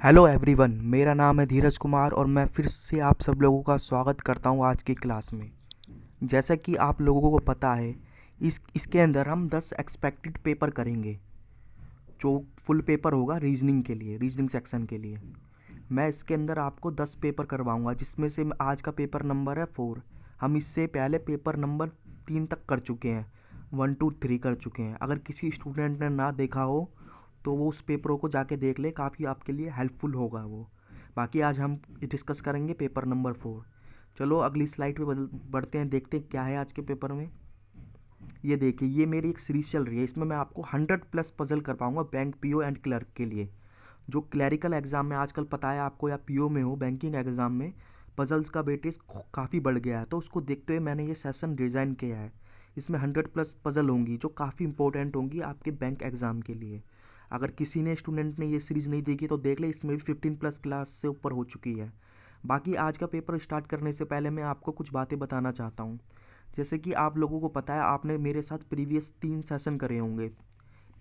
Hello everyone, मेरा नाम है धीरज कुमार और मैं फिर से आप सब लोगों का स्वागत करता हूं आज की क्लास में। जैसा कि आप लोगों को पता है, इसके अंदर हम 10 एक्सपेक्टेड पेपर करेंगे, जो फुल पेपर होगा रीजनिंग के लिए, रीजनिंग सेक्शन के लिए। मैं इसके अंदर आपको 10 पेपर करवाऊंगा, जिसमें से आज का पेपर नंबर है 4। हम इससे पहले पेपर नंबर 3 तक कर चुके हैं, 1 2 3 कर चुके हैं। अगर किसी स्टूडेंट ने ना देखा हो तो वो उस पेपरों को जाके देख ले, काफ़ी आपके लिए हेल्पफुल होगा वो। बाकी आज हम डिस्कस करेंगे पेपर नंबर 4। चलो अगली स्लाइड पे बदल बढ़ते हैं, देखते हैं क्या है आज के पेपर में। ये देखिए, ये मेरी एक सीरीज चल रही है, इसमें मैं आपको 100+ पजल कर पाऊंगा बैंक पीओ एंड क्लर्क के लिए। जो क्लैरिकल एग्ज़ाम में आजकल पता है आपको, या पीओ में हो, बैंकिंग एग्ज़ाम में पजल्स का वेटेज काफ़ी बढ़ गया है, तो उसको देखते हुए मैंने ये सेशन डिज़ाइन किया है। इसमें 100+ पजल होंगी जो काफ़ी इंपॉर्टेंट होंगी आपके बैंक एग्ज़ाम के लिए। अगर किसी ने स्टूडेंट ने ये सीरीज़ नहीं देखी तो देख ले, इसमें भी 15+ क्लास से ऊपर हो चुकी है। बाकी आज का पेपर स्टार्ट करने से पहले मैं आपको कुछ बातें बताना चाहता हूँ। जैसे कि आप लोगों को पता है, आपने मेरे साथ प्रीवियस 3 सेशन करे होंगे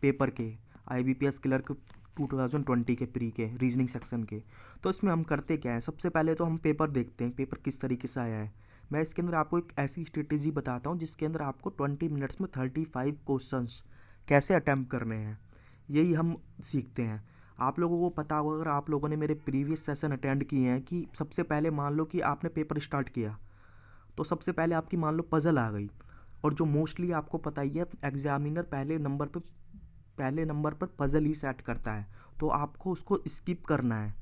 पेपर के, IBPS क्लर्क 2020 के प्री के रीजनिंग सेक्शन के। तो इसमें हम करते क्या है, सबसे पहले तो हम पेपर देखते हैं, पेपर किस तरीके से आया है। मैं इसके अंदर आपको एक ऐसी स्ट्रेटेजी बताता हूँ जिसके अंदर आपको 20 मिनट्स में 35 क्वेश्चंस कैसे अटैम्प्ट करने हैं, यही हम सीखते हैं। आप लोगों को पता होगा, अगर आप लोगों ने मेरे प्रीवियस सेशन अटेंड किए हैं, कि सबसे पहले मान लो कि आपने पेपर स्टार्ट किया, तो सबसे पहले आपकी मान लो पज़ल आ गई। और जो मोस्टली आपको पता ही है, एग्जामिनर पहले नंबर पर पज़ल ही सेट करता है, तो आपको उसको स्किप करना है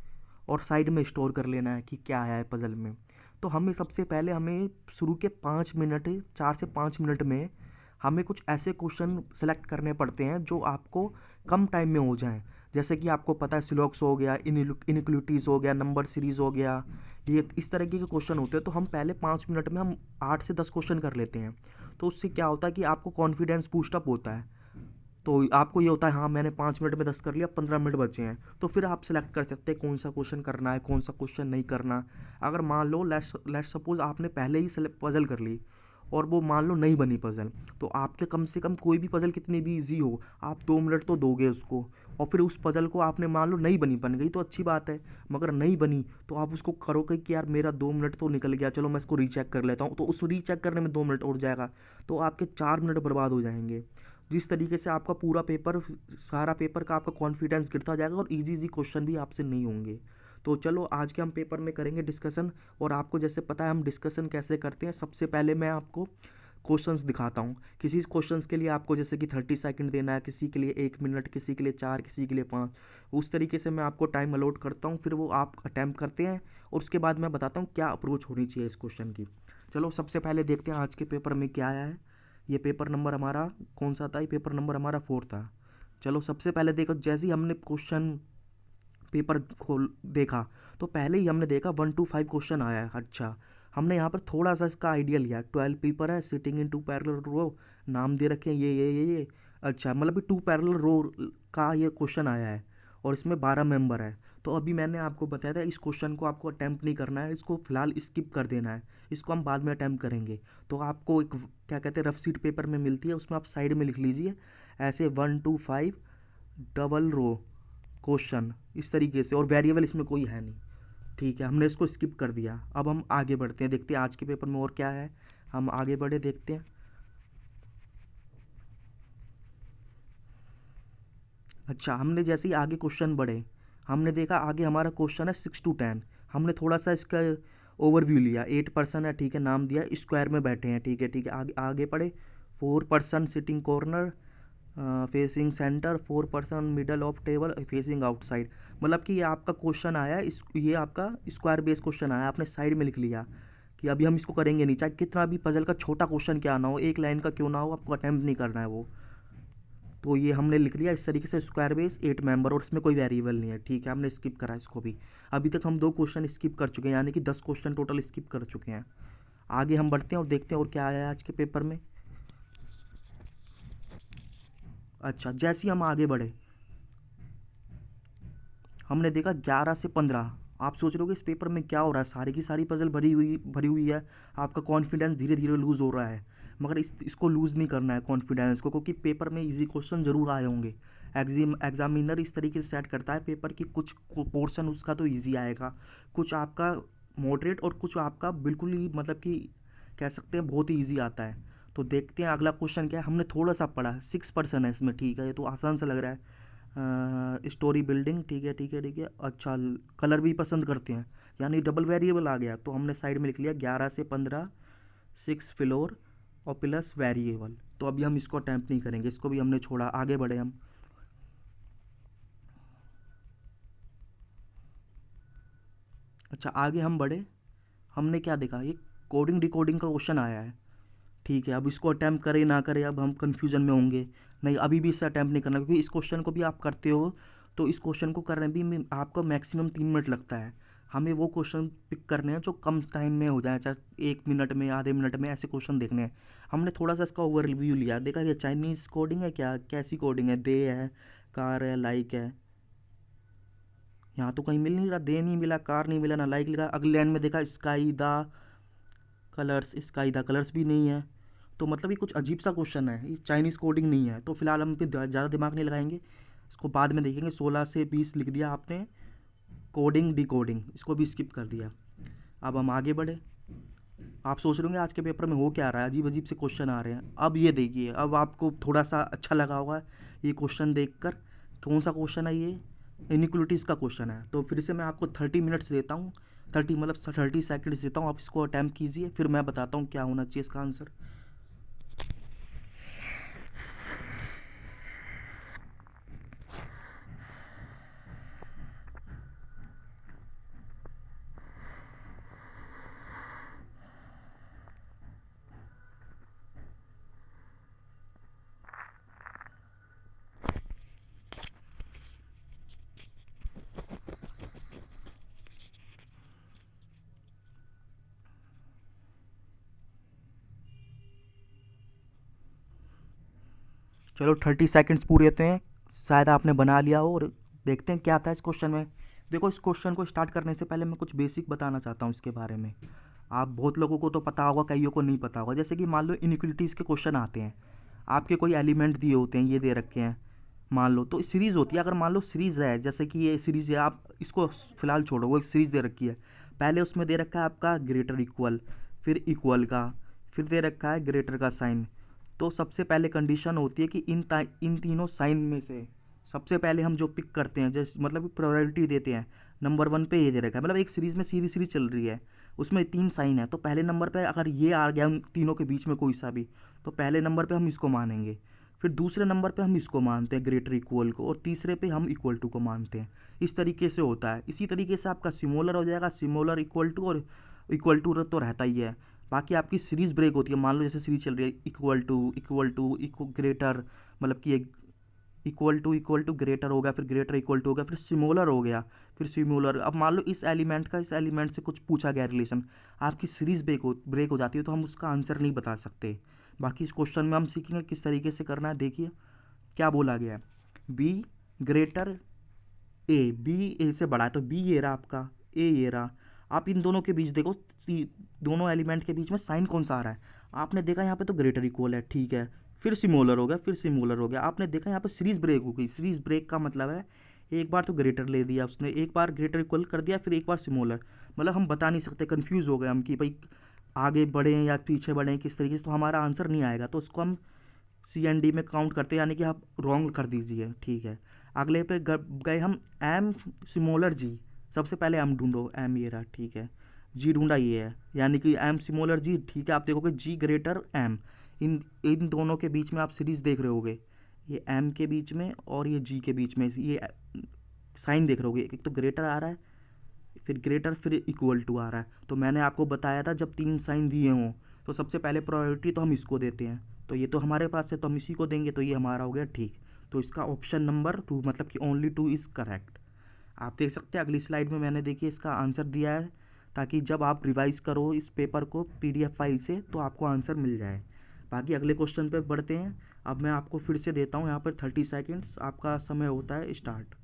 और साइड में स्टोर कर लेना है कि क्या है पज़ल में। तो हमें सबसे पहले हमें शुरू के 5 मिनट, 4 से 5 मिनट में हमें कुछ ऐसे क्वेश्चन सेलेक्ट करने पड़ते हैं जो आपको कम टाइम में हो जाएं। जैसे कि आपको पता है, सिलॉक्स हो गया, इनइक्वलिटीज़ हो गया, नंबर सीरीज़ हो गया, ये इस तरीके के क्वेश्चन होते हैं। तो हम पहले 5 मिनट में हम 8 से 10 क्वेश्चन कर लेते हैं। तो उससे क्या होता है कि आपको कॉन्फिडेंस बूस्टअप होता है। तो आपको ये होता है, हाँ मैंने 5 मिनट में 10 कर लिया, 15 मिनट बचे हैं, तो फिर आप सेलेक्ट कर सकते हैं कौन सा क्वेश्चन करना है, कौन सा क्वेश्चन नहीं करना। अगर मान लो लेट्स सपोज आपने पहले ही पजल कर ली और वो मान लो नहीं बनी पजल, तो आपके कम से कम कोई भी पजल कितनी भी इजी हो, आप 2 मिनट तो दोगे उसको। और फिर उस पजल को आपने मान लो नहीं बनी, बन गई तो अच्छी बात है, मगर नहीं बनी तो आप उसको करोगे कि यार मेरा 2 मिनट तो निकल गया, चलो मैं इसको रीचेक कर लेता हूँ, तो उस रीचेक करने में 2 मिनट और जाएगा, तो आपके 4 मिनट बर्बाद हो जाएंगे। जिस तरीके से आपका पूरा पेपर, सारा पेपर का आपका कॉन्फिडेंस गिरता जाएगा और इजी इजी क्वेश्चन भी आपसे नहीं होंगे। तो चलो आज के हम पेपर में करेंगे डिस्कशन। और आपको जैसे पता है हम डिस्कशन कैसे करते हैं, सबसे पहले मैं आपको क्वेश्चंस दिखाता हूँ। किसी क्वेश्चंस के लिए आपको जैसे कि 30 सेकंड देना है, किसी के लिए 1 मिनट, किसी के लिए 4, किसी के लिए 5। उस तरीके से मैं आपको टाइम अलॉट करता हूँ, फिर वो आप अटैम्प्ट करते हैं और उसके बाद मैं बताता हूँ क्या अप्रोच होनी चाहिए इस क्वेश्चन की। चलो सबसे पहले देखते हैं आज के पेपर में क्या आया है। ये पेपर नंबर हमारा कौन सा था, ये पेपर नंबर हमारा 4 था। चलो सबसे पहले देखो, जैसे ही हमने क्वेश्चन पेपर खोल देखा, तो पहले ही हमने देखा 1 to 5 क्वेश्चन आया है। अच्छा, हमने यहाँ पर थोड़ा सा इसका आइडिया लिया। 12 पेपर है, सिटिंग इन 2 पैरेलल रो, नाम दे रखे हैं ये। अच्छा, मतलब 2 पैरेलल रो का ये क्वेश्चन आया है और इसमें 12 मेंबर है। तो अभी मैंने आपको बताया था, इस क्वेश्चन को आपको अटैम्प्ट नहीं करना है, इसको फिलहाल स्किप कर देना है, इसको हम बाद में अटैम्प्ट करेंगे। तो आपको एक क्या कहते हैं, रफ शीट पेपर में मिलती है, उसमें आप साइड में लिख लीजिए ऐसे 1 to 5 डबल रो क्वेश्चन, इस तरीके से। और वेरिएबल इसमें कोई है नहीं, ठीक है, हमने इसको स्किप कर दिया। अब हम आगे बढ़ते हैं, देखते हैं आज के पेपर में और क्या है। हम आगे बढ़े, देखते हैं। अच्छा, हमने जैसे ही आगे क्वेश्चन बढ़े, हमने देखा आगे हमारा क्वेश्चन है 6 to 10। हमने थोड़ा सा इसका ओवरव्यू लिया। 8 पर्सन है, ठीक है, नाम दिया, स्क्वायर में बैठे हैं, ठीक है ठीक है, आगे आगे पढ़े। 4 person sitting corner facing centre, 4 person middle of table facing outside. मतलब कि ये आपका क्वेश्चन आया है, इस ये आपका स्क्वायर बेस क्वेश्चन आया, आपने साइड में लिख लिया कि अभी हम इसको करेंगे नहीं, चाहे कितना भी पजल का छोटा क्वेश्चन क्या ना हो, एक लाइन का क्यों ना हो, आपको अटैम्प्ट नहीं करना है वो। तो ये हमने लिख लिया इस तरीके से, स्क्वायर बेस 8 मेंबर, और इसमें कोई वेरिएबल नहीं है, ठीक है, हमने स्किप करा इसको भी। अभी तक हम 2 क्वेश्चन स्किप कर चुके हैं, यानी कि 10 क्वेश्चन टोटल स्किप कर चुके हैं। आगे हम बढ़ते हैं और देखते हैं और क्या आया है आज के पेपर में। अच्छा, जैसे ही हम आगे बढ़े, हमने देखा 11 से 15। आप सोच रहे हो कि इस पेपर में क्या हो रहा है, सारी की सारी पजल भरी हुई है, आपका कॉन्फिडेंस धीरे धीरे लूज़ हो रहा है। मगर इसको लूज़ नहीं करना है कॉन्फिडेंस को, क्योंकि पेपर में इजी क्वेश्चन ज़रूर आए होंगे। एग्जामिनर इस तरीके से सेट करता है पेपर कि कुछ पोर्शन उसका तो इजी आएगा, कुछ आपका मॉडरेट और कुछ आपका बिल्कुल ही मतलब कि कह सकते हैं बहुत ही ईजी आता है। तो देखते हैं अगला क्वेश्चन क्या है। हमने थोड़ा सा पढ़ा, 6% है इसमें, ठीक है, ये तो आसान सा लग रहा है। स्टोरी बिल्डिंग, ठीक है ठीक है ठीक है। अच्छा, कलर भी पसंद करते हैं, यानी डबल वेरिएबल आ गया, तो हमने साइड में लिख लिया 11 से 15, 6 फ्लोर और प्लस वेरिएबल। तो अभी हम इसको अटैम्प्ट नहीं करेंगे, इसको भी हमने छोड़ा, आगे बढ़े हम। अच्छा, आगे हम बढ़े, हमने क्या देखा, ये कोडिंग डिकोडिंग का क्वेश्चन आया है, ठीक है। अब इसको अटैम्प्ट करें ना करें, अब हम कन्फ्यूजन में होंगे। नहीं, अभी भी इसे अटैम्प्ट नहीं करना, क्योंकि इस क्वेश्चन को भी आप करते हो तो इस क्वेश्चन को करने भी में आपको मैक्सिमम 3 मिनट लगता है। हमें वो क्वेश्चन पिक करने हैं जो कम टाइम में हो जाए, चाहे 1 मिनट में, आधे मिनट में, ऐसे क्वेश्चन देखने हैं। हमने थोड़ा सा इसका ओवरव्यू लिया, देखा ये चाइनीज़ कोडिंग है क्या, कैसी कोडिंग है, दे है, कार है, लाइक है। यहाँ तो कहीं मिल नहीं रहा, दे नहीं मिला, कार नहीं मिला, ना लाइक लिखा। अगले लाइन में देखा sky the colours, sky the colours भी नहीं है। तो मतलब ये कुछ अजीब सा क्वेश्चन है, ये चाइनीज़ कोडिंग नहीं है, तो फिलहाल हम पे ज़्यादा दिमाग नहीं लगाएंगे, इसको बाद में देखेंगे। 16 से 20 लिख दिया आपने, कोडिंग डिकोडिंग, इसको भी स्किप कर दिया। अब हम आगे बढ़े। आप सोच रहे होंगे आज के पेपर में हो क्या रहा है, अजीब अजीब से क्वेश्चन आ रहे हैं। अब ये देखिए, अब आपको थोड़ा सा अच्छा लगा होगा ये क्वेश्चन देखकर। कौन सा क्वेश्चन है ये, इनिक्वलिटीज़ का क्वेश्चन है। तो फिर से मैं आपको 30 मिनट्स देता हूँ, 30 मतलब 30 सेकेंड्स देता हूँ, आप इसको अटैम्प्ट कीजिए, फिर मैं बताता हूँ क्या होना चाहिए इसका आंसर। चलो 30 सेकेंड्स पूरे होते हैं, शायद आपने बना लिया हो, और देखते हैं क्या था इस क्वेश्चन में। देखो, इस क्वेश्चन को स्टार्ट करने से पहले मैं कुछ बेसिक बताना चाहता हूँ इसके बारे में। आप बहुत लोगों को तो पता होगा, कईयों को नहीं पता होगा। जैसे कि मान लो इनिक्वलिटीज़ के क्वेश्चन आते हैं, आपके कोई एलिमेंट दिए होते हैं, ये दे रखे हैं, मान लो तो सीरीज़ होती है। अगर मान लो सीरीज़ है, जैसे कि ये सीरीज़ है, आप इसको फिलहाल छोड़ो, वो एक सीरीज़ दे रखी है। पहले उसमें दे रखा है आपका ग्रेटर इक्वल, फिर इक्वल का, फिर दे रखा है ग्रेटर का साइन। तो सबसे पहले कंडीशन होती है कि इन तीनों साइन में से सबसे पहले हम जो पिक करते हैं, जैसे मतलब प्रायोरिटी देते हैं, नंबर 1 पे ये दे रखा है, मतलब एक सीरीज़ में सीधी सीरीज चल रही है, उसमें 3 साइन है, तो पहले नंबर पे अगर ये आ गया उन तीनों के बीच में कोई सा भी, तो पहले नंबर पे हम इसको मानेंगे। फिर दूसरे नंबर पे हम इसको मानते हैं ग्रेटर इक्वल को, और तीसरे पे हम इक्वल टू को मानते हैं। इस तरीके से होता है। इसी तरीके से आपका सिमोलर हो जाएगा, सिमोलर इक्वल टू, और इक्वल टू तो रहता ही है। बाकी आपकी सीरीज़ ब्रेक होती है, मान लो जैसे सीरीज चल रही है इक्वल टू ग्रेटर, मतलब कि इक्वल टू ग्रेटर हो गया, फिर ग्रेटर इक्वल टू हो गया, फिर सिमोलर हो गया, फिर सिमोलर। अब मान लो इस एलिमेंट का इस एलिमेंट से कुछ पूछा गया रिलेशन, आपकी सीरीज ब्रेक हो जाती है, तो हम उसका आंसर नहीं बता सकते। बाकी इस क्वेश्चन में हम सीखेंगे किस तरीके से करना है। देखिए क्या बोला गया है, बी ग्रेटर ए, बी ए से बड़ा है, तो बी ये रहा आपका, ए ये रहा। आप इन दोनों के बीच देखो, दोनों एलिमेंट के बीच में साइन कौन सा आ रहा है। आपने देखा यहाँ पे तो ग्रेटर इक्वल है, ठीक है, फिर सिमोलर हो गया, फिर सिमोलर हो गया। आपने देखा यहाँ पे सीरीज ब्रेक हो गई। सीरीज ब्रेक का मतलब है एक बार तो ग्रेटर ले दिया उसने, एक बार ग्रेटर इक्वल कर दिया, फिर एक बार सिमोलर। मतलब हम बता नहीं सकते, कन्फ्यूज़ हो गए हम कि भाई आगे बढ़ें या पीछे बढ़ें किस तरीके से, तो हमारा आंसर नहीं आएगा। तो उसको हम CND में काउंट करते हैं, यानी कि आप रॉन्ग कर दीजिए, ठीक है। अगले पे गए हम, एम सिमोलर जी। सबसे पहले एम ढूंढो, एम ये रहा, ठीक है। जी ढूंढा, ये है, यानी कि एम सिमोलर जी, ठीक है। आप देखोगे जी ग्रेटर एम, इन इन दोनों के बीच में आप सीरीज देख रहे होगे, ये एम के बीच में और ये जी के बीच में, ये साइन देख रहे होगे, एक तो ग्रेटर आ रहा है, फिर ग्रेटर, फिर इक्वल टू आ रहा है। तो मैंने आपको बताया था जब 3 साइन दिए हों तो सबसे पहले प्रायोरिटी तो हम इसको देते हैं, तो ये तो हमारे पास है तो हम इसी को देंगे, तो ये हमारा हो गया ठीक। तो इसका ऑप्शन नंबर 2, मतलब कि ओनली 2 इज़ करेक्ट। आप देख सकते हैं अगली स्लाइड में मैंने देखिए इसका आंसर दिया है, ताकि जब आप रिवाइज करो इस पेपर को PDF फाइल से तो आपको आंसर मिल जाए। बाकी अगले क्वेश्चन पे बढ़ते हैं। अब मैं आपको फिर से देता हूँ यहाँ पर 30 सेकेंड्स, आपका समय होता है स्टार्ट।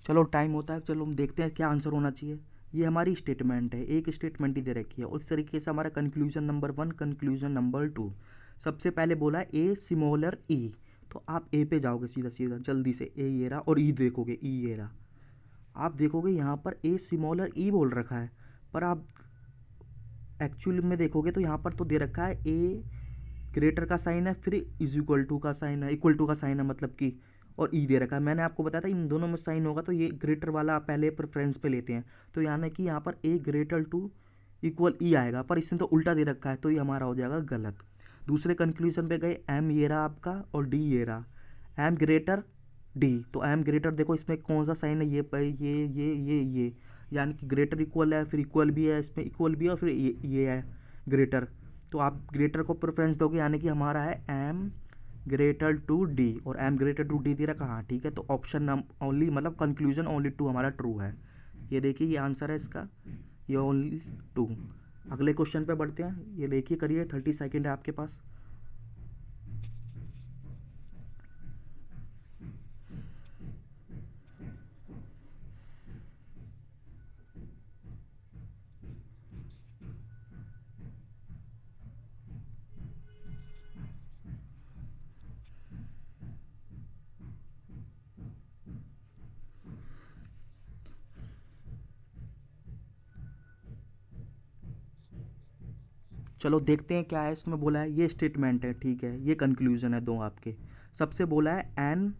चलो टाइम होता है, चलो हम देखते हैं क्या आंसर होना चाहिए। ये हमारी स्टेटमेंट है, एक स्टेटमेंट ही दे रखी है। उस तरीके से हमारा कंक्लूजन नंबर 1, कंक्लूजन नंबर 2। सबसे पहले बोला है ए सिमोलर ई, तो आप ए पे जाओगे सीधा सीधा जल्दी से, ए ये रहा, और ई देखोगे, ई ये रहा। आप देखोगे यहाँ पर ए सिमोलर ई बोल रखा है, पर आप एक्चुअली में देखोगे तो यहाँ पर तो दे रखा है ए ग्रेटर का साइन है, फिर इज इक्वल टू का साइन है, इक्वल टू का साइन है मतलब कि, और ई दे रखा है। मैंने आपको बताया था इन दोनों में साइन होगा तो ये ग्रेटर वाला आप पहले प्रेफरेंस पे लेते हैं, तो यानी कि यहाँ पर ए ग्रेटर टू इक्वल ई आएगा, पर इसने तो उल्टा दे रखा है, तो ये हमारा हो जाएगा गलत। दूसरे कंक्लूजन पे गए, एम ये रहा आपका और डी ये रहा, एम ग्रेटर डी, तो एम ग्रेटर देखो इसमें कौन सा साइन है, ये यानी कि ग्रेटर इक्वल है, फिर इक्वल भी है, इसमें इक्वल भी है, और फिर ये है ग्रेटर, तो आप ग्रेटर को प्रेफरेंस दोगे, यानी कि हमारा है एम ग्रेटर टू डी, और एम ग्रेटर टू डी दे रखा, हाँ ठीक है, तो ऑप्शन ओनली मतलब कंक्लूजन ओनली 2 हमारा ट्रू है। ये देखिए ये आंसर है इसका, ये ओनली 2। अगले क्वेश्चन पे बढ़ते हैं, ये देखिए करिए, 30 सेकेंड है आपके पास। चलो देखते हैं क्या है इसमें। बोला है ये स्टेटमेंट है, ठीक है, ये कंक्लूजन है दो आपके। सबसे बोला है एन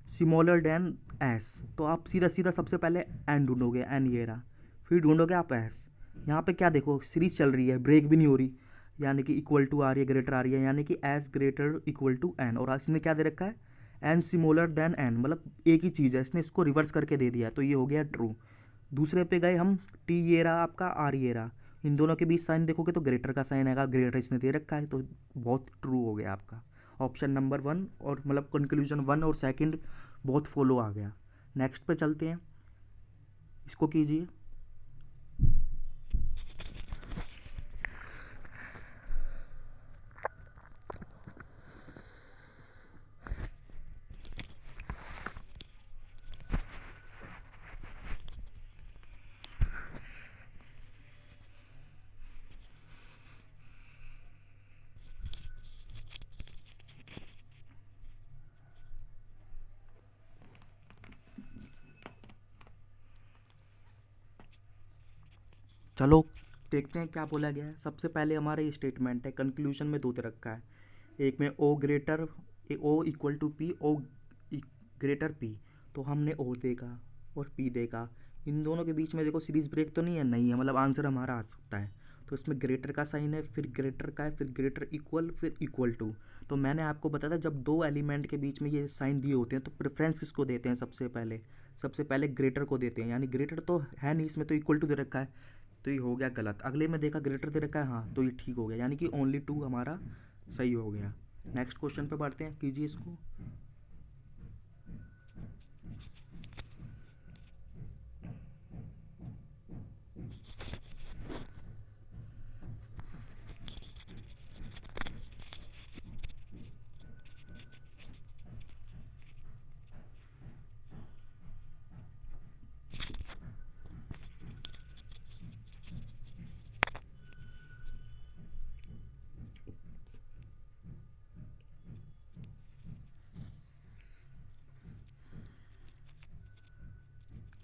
स्मॉलर देन एस, तो आप सीधा सीधा सबसे पहले एन ढूंढोगे, एन ये रहा, फिर ढूंढोगे आप एस। यहाँ पे क्या देखो, सीरीज चल रही है, ब्रेक भी नहीं हो रही, यानी कि इक्वल टू आ रही है, ग्रेटर आ रही है, यानी कि S greater equal to N, और इसने क्या दे रखा है, एन स्मॉलर देन एन, मतलब एक ही चीज़ है, इसने इसको रिवर्स करके दे दिया, तो ये हो गया ट्रू। दूसरे पे गए हम, टी ये रहा आपका, आर ये रहा, इन दोनों के बीच साइन देखोगे तो ग्रेटर का साइन आएगा, ग्रेटर इसने दे रखा है, तो बहुत ट्रू हो गया आपका ऑप्शन नंबर 1, और मतलब कंक्लूजन 1 और सेकंड बहुत फॉलो आ गया। नेक्स्ट पे चलते हैं, इसको कीजिए। चलो देखते हैं क्या बोला गया है। सबसे पहले हमारा ये स्टेटमेंट है, कंक्लूजन में दो दे रखा है, एक में O greater, O equal to P, O greater P, तो हमने ओ देखा और पी देखा, इन दोनों के बीच में देखो सीरीज ब्रेक तो नहीं है, नहीं है, मतलब आंसर हमारा आ सकता है। तो इसमें ग्रेटर का साइन है, फिर ग्रेटर का है, फिर ग्रेटर इक्वल, फिर इक्वल टू। तो मैंने आपको बताया था जब दो एलिमेंट के बीच में ये साइन दिए होते हैं तो प्रेफरेंस किसको देते हैं, सबसे पहले ग्रेटर को देते हैं, यानी ग्रेटर तो है नहीं इसमें, तो इक्वल टू दे रखा है, तो ये हो गया गलत। अगले में देखा ग्रेटर दे रखा है, हाँ, तो ये ठीक हो गया, यानी कि ओनली 2 हमारा सही हो गया। नेक्स्ट क्वेश्चन पे बढ़ते हैं, कीजिए इसको।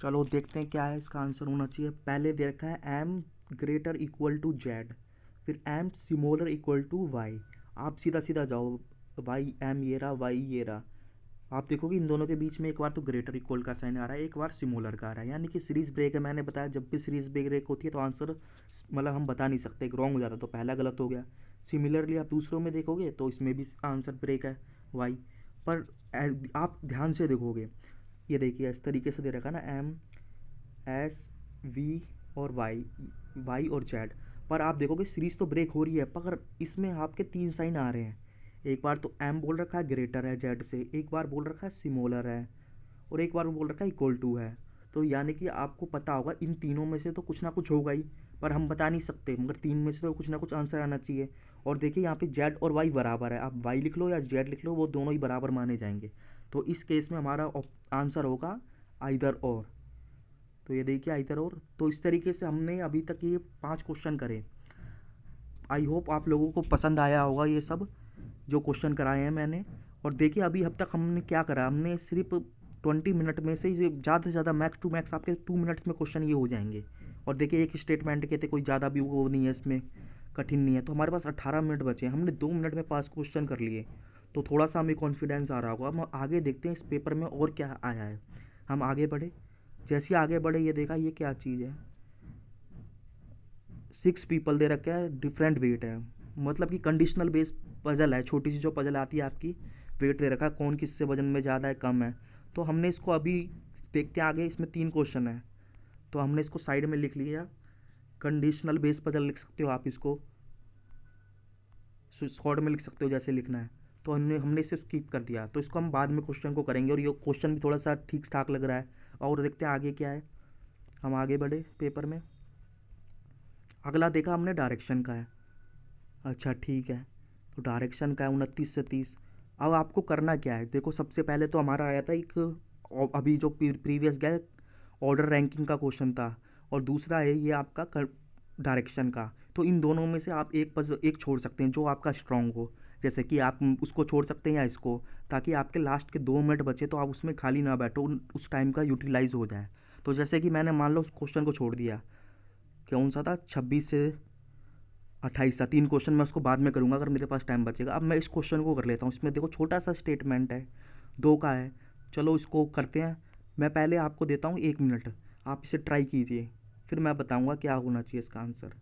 चलो देखते हैं क्या है इसका आंसर होना चाहिए। पहले दे रखा है M greater equal to Z, फिर M smaller equal to Y. आप सीधा सीधा जाओ, वाई एम ये रहा, वाई ये रहा, आप देखोगे इन दोनों के बीच में एक बार तो ग्रेटर इक्वल का साइन आ रहा है, एक बार सिमोलर का आ रहा है, यानी कि सीरीज ब्रेक है। मैंने बताया जब भी सीरीज ब्रेक होती है तो आंसर मतलब हम बता नहीं सकते, रॉन्ग हो जाता, तो पहला गलत हो गया। सिमिलरली आप दूसरों में देखोगे तो इसमें भी आंसर ब्रेक है, वाई। पर आप ध्यान से देखोगे, ये देखिए इस तरीके से दे रखा है ना, एम एस वी और वाई, वाई और जेड, पर आप देखोगे सीरीज तो ब्रेक हो रही है, पर इसमें आपके 3 साइन आ रहे हैं। एक बार तो एम बोल रखा है ग्रेटर है जेड से, एक बार बोल रखा है सिमोलर है, और एक बार बोल रखा है इक्वल टू है। तो यानी कि आपको पता होगा इन तीनों में से तो कुछ ना कुछ होगा ही, पर हम बता नहीं सकते, मगर 3 में से तो कुछ ना कुछ आंसर आना चाहिए। और देखिए यहाँ पे जेड और वाई बराबर है, आप वाई लिख लो या जेड लिख लो, वो दोनों ही बराबर माने जाएंगे। तो इस केस में हमारा आंसर होगा आइदर और। तो ये देखिए आइदर और। तो इस तरीके से हमने अभी तक ये 5 क्वेश्चन करे। आई होप आप लोगों को पसंद आया होगा ये सब जो क्वेश्चन कराए हैं मैंने। और देखिए अभी अब तक हमने क्या करा, हमने सिर्फ 20 मिनट में से ज़्यादा से ज़्यादा मैक्स टू मैक्स आपके 2 मिनट्स में क्वेश्चन ये हो जाएंगे। और देखिए एक स्टेटमेंट के थे, कोई ज़्यादा भी वो नहीं है इसमें, कठिन नहीं है। तो हमारे पास 18 मिनट बचे, हमने 2 मिनट में 5 क्वेश्चन कर लिए। तो थोड़ा सा हमें कॉन्फिडेंस आ रहा होगा। हम आगे देखते हैं इस पेपर में और क्या आया है। हम आगे बढ़े, जैसे ही आगे बढ़े ये देखा ये क्या चीज़ है, 6 पीपल दे रखे हैं, डिफरेंट वेट है, मतलब कि कंडीशनल बेस पजल है। छोटी सी जो पजल आती है आपकी, वेट दे रखा है, कौन किससे वजन में ज़्यादा है कम है। तो हमने इसको अभी देखते हैं आगे, इसमें 3 क्वेश्चन है। तो हमने इसको साइड में लिख लिया, कंडीशनल बेस पजल लिख सकते हो आप इसको, शॉर्ट में लिख सकते हो जैसे लिखना है। तो हमने इसे स्किप कर दिया। तो इसको हम बाद में क्वेश्चन को करेंगे। और ये क्वेश्चन भी थोड़ा सा ठीक ठाक लग रहा है। और देखते हैं आगे क्या है। हम आगे बढ़े पेपर में, अगला देखा हमने डायरेक्शन का है। अच्छा ठीक है, तो डायरेक्शन का है 29 से 30। अब आपको करना क्या है, देखो सबसे पहले तो हमारा आया था एक अभी जो प्रीवियस गया ऑर्डर रैंकिंग का क्वेश्चन था, और दूसरा है ये आपका डायरेक्शन का। तो इन दोनों में से आप एक छोड़ सकते हैं जो आपका स्ट्रांग हो। जैसे कि आप उसको छोड़ सकते हैं या इसको, ताकि आपके लास्ट के 2 मिनट बचे तो आप उसमें खाली ना बैठो, उस टाइम का यूटिलाइज हो जाए। तो जैसे कि मैंने मान लो उस क्वेश्चन को छोड़ दिया, कौन सा था, 26 से 28 था। 3 क्वेश्चन मैं उसको बाद में करूँगा अगर मेरे पास टाइम बचेगा। अब मैं इस क्वेश्चन को कर लेता हूँ। इसमें देखो छोटा सा स्टेटमेंट है, 2 का है। चलो इसको करते हैं। मैं पहले आपको देता हूँ 1 मिनट, आप इसे ट्राई कीजिए, फिर मैं बताऊँगा क्या होना चाहिए इसका आंसर।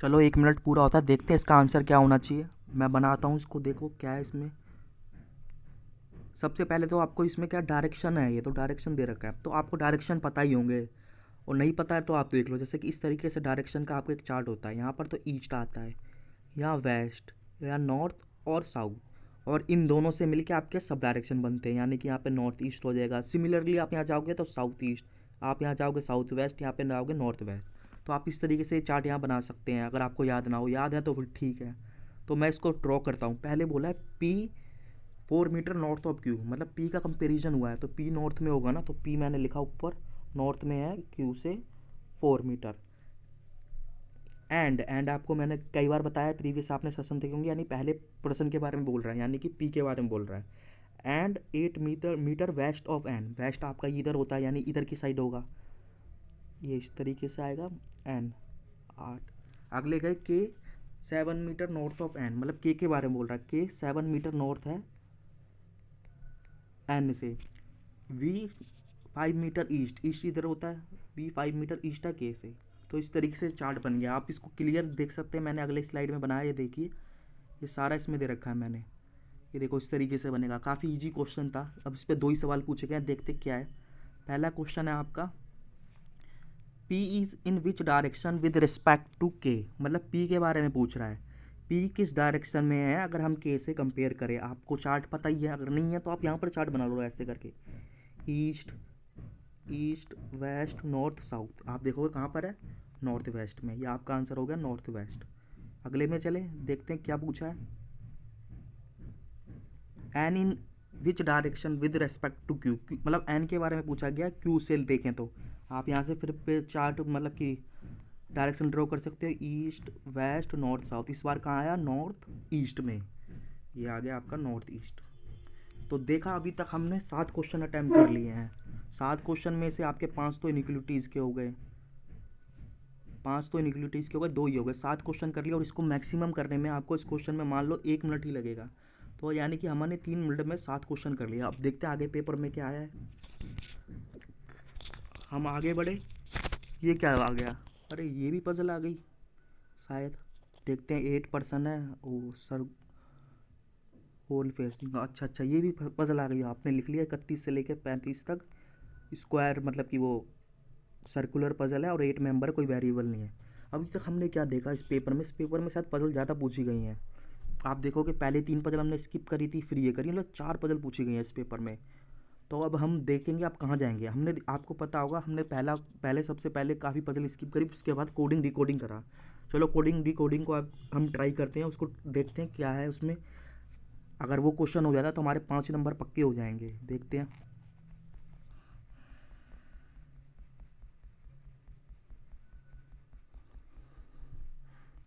चलो 1 मिनट पूरा होता है, देखते हैं इसका आंसर क्या होना चाहिए। मैं बनाता हूँ इसको, देखो क्या है इसमें। सबसे पहले तो आपको इसमें क्या डायरेक्शन है, ये तो डायरेक्शन दे रखा है, तो आपको डायरेक्शन पता ही होंगे। और नहीं पता है तो आप देख लो, जैसे कि इस तरीके से डायरेक्शन का आपको एक चार्ट होता है। यहाँ पर तो ईस्ट आता है, यहाँ वेस्ट, यहाँ नॉर्थ और साउथ, और इन दोनों से मिलके आपके सब डायरेक्शन बनते हैं, यानी कि यहाँ पे नॉर्थ ईस्ट हो जाएगा। सिमिलरली आप यहाँ जाओगे तो साउथ ईस्ट, आप यहाँ जाओगे साउथ वेस्ट, यहाँ पे जाओगे नॉर्थ वेस्ट। तो आप इस तरीके से चार्ट यहाँ बना सकते हैं। अगर आपको याद ना हो, याद है तो फिर ठीक है। तो मैं इसको ड्रॉ करता हूँ। पहले बोला है P 4 meter north of Q, मतलब पी का कंपेरिजन हुआ है तो पी नॉर्थ में होगा ना, तो पी मैंने लिखा ऊपर, नॉर्थ में है क्यू से 4 मीटर। एंड आपको मैंने कई बार बताया, प्रीवियस आपने सेशन देखे होंगे, यानी पहले प्रश्न के बारे में बोल रहा है, यानी कि पी के बारे में बोल रहा है। And 8 meter west of N, west आपका इधर होता है यानी इधर की साइड होगा, ये इस तरीके से आएगा। एन 8, अगले गए के 7 मीटर नॉर्थ ऑफ एन, मतलब के बारे में बोल रहा है, के 7 मीटर नॉर्थ है एन से। वी 5 मीटर ईस्ट, ईस्ट इधर होता है, वी 5 मीटर ईस्ट है के से। तो इस तरीके से चार्ट बन गया। आप इसको क्लियर देख सकते हैं, मैंने अगले स्लाइड में बनाया, ये देखिए ये सारा इसमें दे रखा है मैंने। ये देखो इस तरीके से बनेगा। काफ़ी इजी क्वेश्चन था। अब इस पर 2 ही सवाल पूछे गए हैं, देखते क्या है। पहला क्वेश्चन है आपका, P is in which direction with respect to K, मतलब P के बारे में पूछ रहा है। P किस डायरेक्शन में है अगर हम K से कंपेयर करें। आपको चार्ट पता ही है, अगर नहीं है तो आप यहाँ पर चार्ट बना लो ऐसे करके, east east west north south. आप देखोगे कहाँ पर है, नॉर्थ वेस्ट में। ये आपका आंसर हो गया नॉर्थ वेस्ट। अगले में चले, देखते हैं क्या पूछा है। N in which direction with respect to Q, मतलब एन के बारे में पूछा गया। क्यू से देखें तो आप यहाँ से फिर चार्ट मतलब कि डायरेक्शन ड्रॉ कर सकते हो, ईस्ट वेस्ट नॉर्थ साउथ। इस बार कहाँ आया, नॉर्थ ईस्ट में, ये आ गया आपका नॉर्थ ईस्ट। तो देखा अभी तक हमने 7 क्वेश्चन अटैम्प्ट कर लिए हैं। 7 क्वेश्चन में से आपके 5 तो इनइक्वलिटीज़ के हो गए, 5 तो इनइक्वलिटीज़ के हो गए, 2 ही हो गए। 7 क्वेश्चन कर लिए और इसको मैक्सिमम करने में आपको इस क्वेश्चन में मान लो 1 मिनट ही लगेगा। तो यानी कि हमने 3 मिनट में 7 क्वेश्चन कर लिया। अब देखते हैं आगे पेपर में क्या आया है। हम आगे बढ़े, ये क्या आ गया, अरे ये भी पजल आ गई शायद। देखते हैं 8% है, ओ सर होल फेसिंग, अच्छा ये भी पजल आ गई। आपने लिख लिया 31 से लेकर 35 तक स्क्वायर, मतलब कि वो सर्कुलर पजल है और 8 मेंबर, कोई वेरिएबल नहीं है। अभी तक हमने क्या देखा इस पेपर में, इस पेपर में शायद पजल ज़्यादा पूछी गई हैं। आप देखोगे पहले 3 पजल हमने स्किप करी थी, फिर ये करी, मतलब 4 पजल पूछी गई हैं इस पेपर में। तो अब हम देखेंगे आप कहाँ जाएंगे। हमने, आपको पता होगा, हमने पहले सबसे पहले काफ़ी पजल स्किप करी, उसके बाद कोडिंग डिकोडिंग करा। चलो कोडिंग डिकोडिंग को अब हम ट्राई करते हैं, उसको देखते हैं क्या है उसमें। अगर वो क्वेश्चन हो जाता है तो हमारे 5 नंबर पक्के हो जाएंगे। देखते हैं।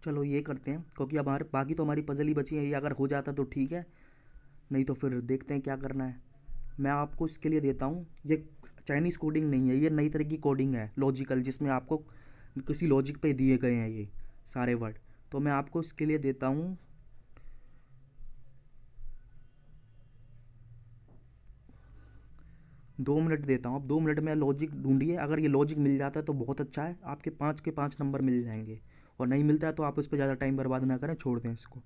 चलो ये करते हैं, क्योंकि अब हमारे बाकी तो हमारी पजल ही बची है। ये अगर हो जाता तो ठीक है, नहीं तो फिर देखते हैं क्या करना है। मैं आपको इसके लिए देता हूँ, ये चाइनीज़ कोडिंग नहीं है, ये नई तरह की कोडिंग है, लॉजिकल, जिसमें आपको किसी लॉजिक पे दिए गए हैं ये सारे वर्ड। तो मैं आपको इसके लिए देता हूँ 2 मिनट देता हूँ। अब 2 मिनट में लॉजिक ढूंढिए, अगर ये लॉजिक मिल जाता है तो बहुत अच्छा है, आपके 5 के 5 नंबर मिल जाएंगे। और नहीं मिलता है तो आप उस पर ज़्यादा टाइम बर्बाद ना करें, छोड़ दें इसको।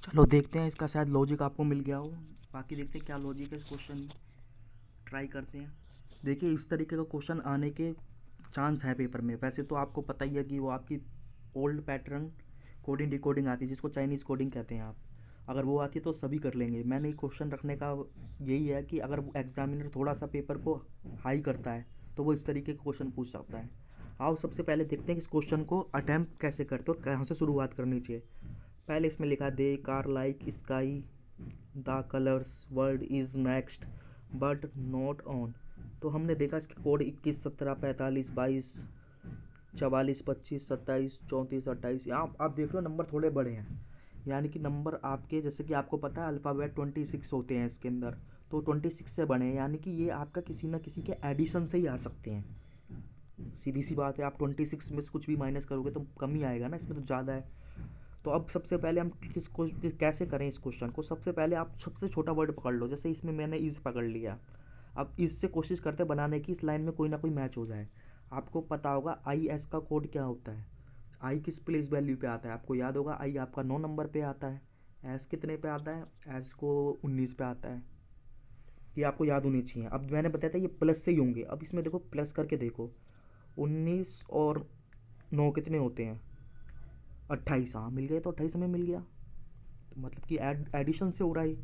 चलो देखते हैं, इसका शायद लॉजिक आपको मिल गया हो। बाकी देखते हैं क्या लॉजिक है इस क्वेश्चन में, ट्राई करते हैं। देखिए इस तरीके का क्वेश्चन आने के चांस है पेपर में। वैसे तो आपको पता ही है कि वो आपकी ओल्ड पैटर्न कोडिंग डिकोडिंग आती है, जिसको चाइनीज़ कोडिंग कहते हैं आप। अगर वो आती है तो सभी कर लेंगे। मैंने क्वेश्चन रखने का यही है कि अगर एग्जामिनर थोड़ा सा पेपर को हाई करता है तो वो इस तरीके का क्वेश्चन पूछ सकता है। आओ सबसे पहले देखते हैं कि इस क्वेश्चन को अटैम्प्ट कैसे करते हो और कहाँ से शुरुआत करनी चाहिए। पहले इसमें लिखा दे car like sky the colours world is next but not on. तो हमने देखा इसके कोड 21 17 45 22 44 25 27 34 28। यहाँ आप देख रहे हो नंबर थोड़े बड़े हैं, यानी कि नंबर आपके, जैसे कि आपको पता है अल्फ़ाबेट 26 होते हैं इसके अंदर, तो 26 से बने हैं, यानी कि ये आपका किसी ना किसी के एडिशन से ही आ सकते हैं। सीधी सी बात है, आप 26 में से कुछ भी माइनस करोगे तो कम ही आएगा ना, इसमें तो ज़्यादा है। तो अब सबसे पहले हम कैसे करें इस क्वेश्चन को। सबसे पहले आप सबसे छोटा वर्ड पकड़ लो, जैसे इसमें मैंने इज़ पकड़ लिया। अब इससे कोशिश करते हैं बनाने की, इस लाइन में कोई ना कोई मैच हो जाए। आपको पता होगा आई एस का कोड क्या होता है, आई किस प्लेस वैल्यू पे आता है, आपको याद होगा आई आपका 9 नंबर पे आता है, एस कितने पे आता है, एस को 19 पे आता है। ये आपको याद होनी चाहिए। अब मैंने बताया था ये प्लस से ही होंगे, अब इसमें देखो प्लस करके देखो, 19 और 9 कितने होते हैं, 28। हाँ मिल गए, तो 28 हमें मिल गया, तो मतलब कि एडिशन से हो रहा है।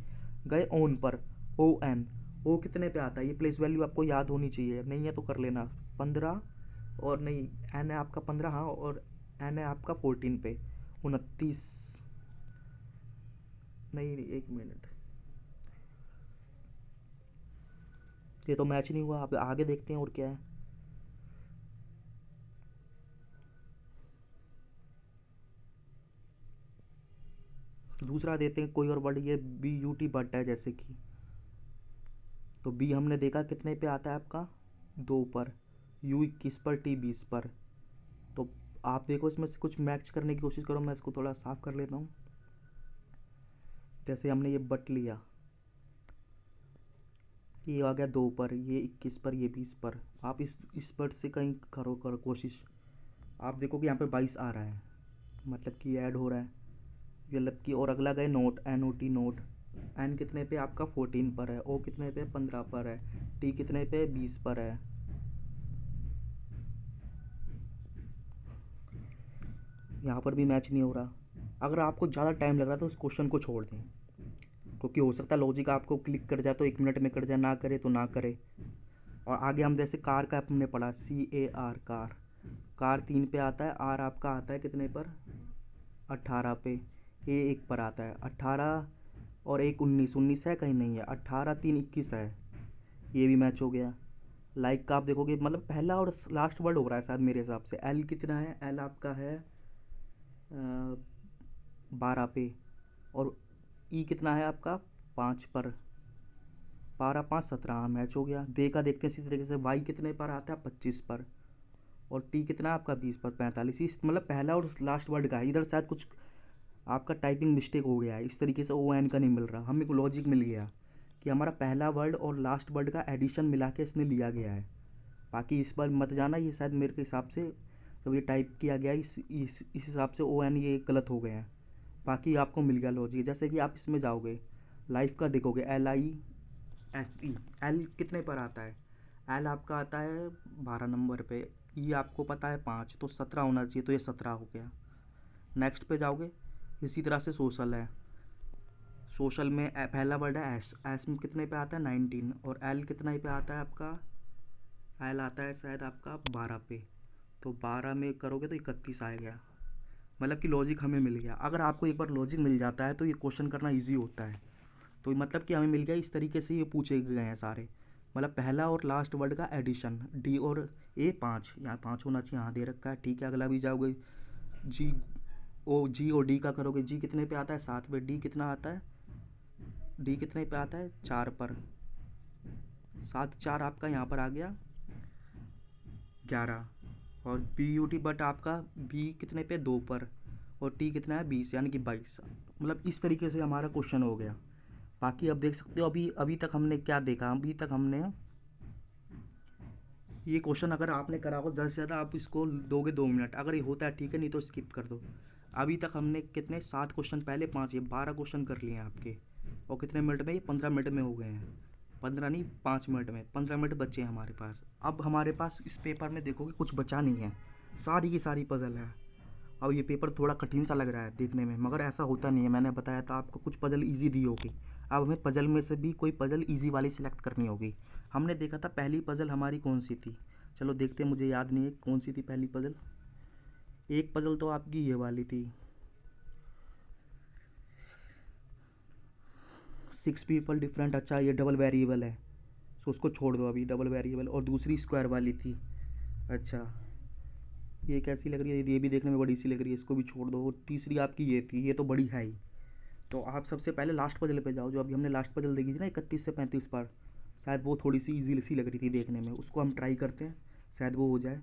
गए ऑन पर, ओ एन, ओ कितने पे आता है, ये प्लेस वैल्यू आपको याद होनी चाहिए, नहीं है तो कर लेना। 15, और नहीं एन है आपका 15, हाँ, और एन है आपका 14 पे, 29, नहीं नहीं एक मिनट, ये तो मैच नहीं हुआ। अब आगे देखते हैं और क्या है। दूसरा देते हैं कोई और वर्ड, ये बी यू टी बट है जैसे कि, तो बी हमने देखा कितने पे आता है आपका 2 पर, यू 21 पर, टी 20 पर। तो आप देखो इसमें से कुछ मैच करने की कोशिश करो, मैं इसको थोड़ा साफ कर लेता हूँ। जैसे हमने ये बट लिया, ये आ गया 2 पर, ये 21 पर, ये 20 पर। आप इस बट से कहीं करो कोशिश, आप देखो कि यहाँ पे 22 आ रहा है, मतलब कि ऐड हो रहा है, मतलब कि। और अगला गए not, N O T not, N कितने पे आपका 14 पर है, ओ कितने पे 15 पर है, टी कितने पे 20 पर है। यहाँ पर भी मैच नहीं हो रहा। अगर आपको ज़्यादा टाइम लग रहा है तो इस क्वेश्चन को छोड़ दें, क्योंकि हो सकता है लॉजिक आपको क्लिक कर जाए तो 1 मिनट में कर जाए, ना करे तो ना करे। और आगे हम जैसे कार का हमने पढ़ा, सी ए आर, कार, कार 3 पे आता है, आर आपका आता है कितने पर, 18 पे, ए 1 पर आता है, 18 और 1 19, 19 है कहीं नहीं है, 18 3 21 है, ये भी मैच हो गया। लाइक का आप देखोगे, मतलब पहला और लास्ट वर्ड हो रहा है शायद मेरे हिसाब से। एल कितना है, एल आपका है 12 पे, और ई कितना है आपका 5 पर, 12 5 17, मैच हो गया। दे का देखते हैं इसी तरीके से, वाई कितने पर आता है 25 पर, और टी कितना है आपका 20 पर, 45। इस मतलब पहला और लास्ट वर्ड का है, इधर शायद कुछ आपका टाइपिंग मिस्टेक हो गया है, इस तरीके से ओ एन का नहीं मिल रहा, हमें को लॉजिक मिल गया कि हमारा पहला वर्ड और लास्ट वर्ड का एडिशन मिला के इसने लिया गया है। बाकी इस पर मत जाना, ये शायद मेरे के हिसाब से जब ये टाइप किया गया इस हिसाब से ओ एन ये गलत हो गए हैं। बाकी आपको मिल गया लॉजिक। जैसे कि आप इसमें जाओगे, लाइफ का देखोगे, L I F E, L कितने पर आता है, एल आपका आता है 12 नंबर पे, ई आपको पता है 5, तो 17 होना चाहिए, तो ये 17 हो गया। नेक्स्ट पे जाओगे, इसी तरह से सोशल है, सोशल में पहला वर्ड है एस, एस में कितने पे आता है 19, और एल कितना ही पे आता है आपका, एल आता है शायद आपका 12 पे, तो 12 में करोगे तो 31 आएगा। मतलब कि लॉजिक हमें मिल गया। अगर आपको एक बार लॉजिक मिल जाता है तो ये क्वेश्चन करना ईजी होता है। तो मतलब कि हमें मिल गया, इस तरीके से ये पूछे गए हैं सारे, मतलब पहला और लास्ट वर्ड का एडिशन, डी और ए 5, यहाँ 5 होना चाहिए, यहाँ दे रखा है, ठीक है। अगला भी जाओगे, जी ओ, जी और डी का करोगे, जी कितने पे आता है 7 पे, डी कितना आता है, डी कितने पे आता है 4 पर, 7 4 आपका यहाँ पर आ गया 11। और बी यू टी बट आपका बी कितने पे 2 पर, और टी कितना है 20, यानी कि 22। मतलब इस तरीके से हमारा क्वेश्चन हो गया। बाकी अब देख सकते हो, अभी अभी तक हमने क्या देखा, अभी तक हमने ये क्वेश्चन, अगर आपने करा हो ज़्यादा से ज़्यादा आप इसको दोगे 2 मिनट, अगर ये होता है ठीक है, नहीं तो स्किप कर दो। अभी तक हमने कितने 7 क्वेश्चन, पहले 5, ये 12 क्वेश्चन कर लिए हैं आपके, और कितने मिनट में, ये 15 मिनट में हो गए हैं। 15 नहीं 5 मिनट में, 15 मिनट बचे हैं हमारे पास। अब हमारे पास इस पेपर में देखोगे कुछ बचा नहीं है, सारी की सारी पजल है। अब ये पेपर थोड़ा कठिन सा लग रहा है देखने में, मगर ऐसा होता नहीं है, मैंने बताया था आपको कुछ पजल इजी दी होगी। अब हमें पजल में से भी कोई पजल इजी वाली सिलेक्ट करनी होगी। हमने देखा था पहली पजल हमारी कौन सी थी, चलो देखते हैं, मुझे याद नहीं है कौन सी थी पहली पजल। एक पजल तो आपकी ये वाली थी, 6 पीपल डिफरेंट, अच्छा ये डबल वेरिएबल है, तो उसको छोड़ दो अभी, डबल वेरिएबल। और दूसरी स्क्वायर वाली थी, अच्छा ये कैसी लग रही है, ये भी देखने में बड़ी सी लग रही है, इसको भी छोड़ दो। और तीसरी आपकी ये थी, ये तो बड़ी है ही। तो आप सबसे पहले लास्ट पजल पे जाओ, जो अभी हमने लास्ट पजल देखी थी ना 31 से 35 पर, शायद वो थोड़ी सी ईजी सी लग रही थी देखने में, उसको हम ट्राई करते हैं, शायद वो हो जाए।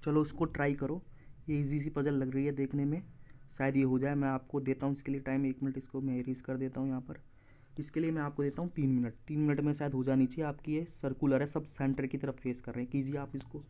चलो उसको ट्राई करो, ये इजी सी पजल लग रही है देखने में, शायद ये हो जाए। मैं आपको देता हूँ इसके लिए टाइम, 1 मिनट, इसको मैं इरेज कर देता हूँ यहाँ पर। इसके लिए मैं आपको देता हूँ 3 मिनट, 3 मिनट में शायद हो जानी चाहिए आपकी। ये सर्कुलर है, सब सेंटर की तरफ फेस कर रहे हैं, कीजिए आप इसको।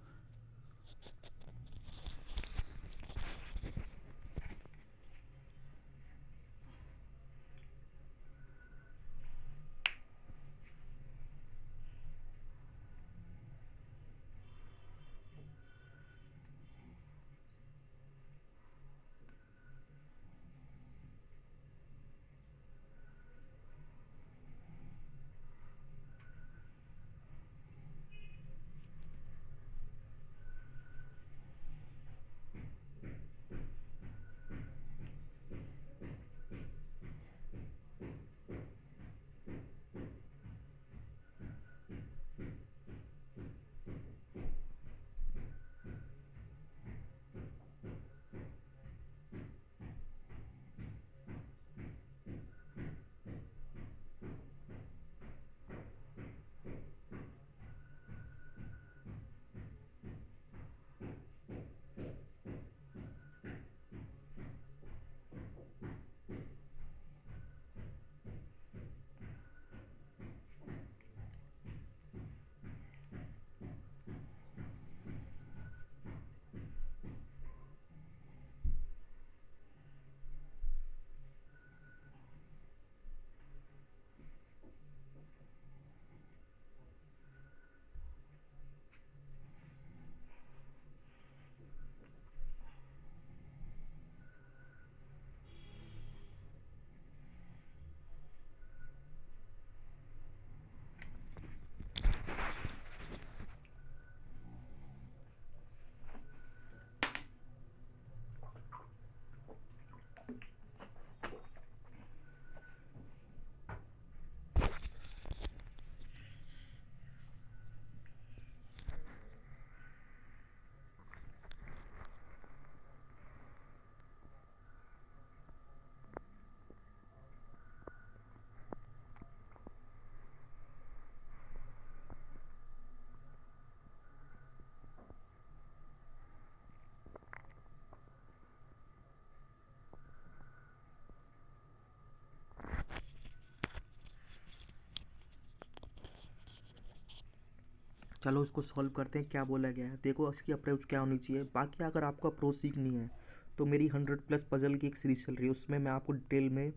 चलो इसको सॉल्व करते हैं, क्या बोला गया है देखो, इसकी अप्रोच क्या होनी चाहिए। बाकी अगर आपको अप्रोच सीखनी है तो मेरी 100+ पजल की एक सीरीज चल रही है, उसमें मैं आपको डिटेल में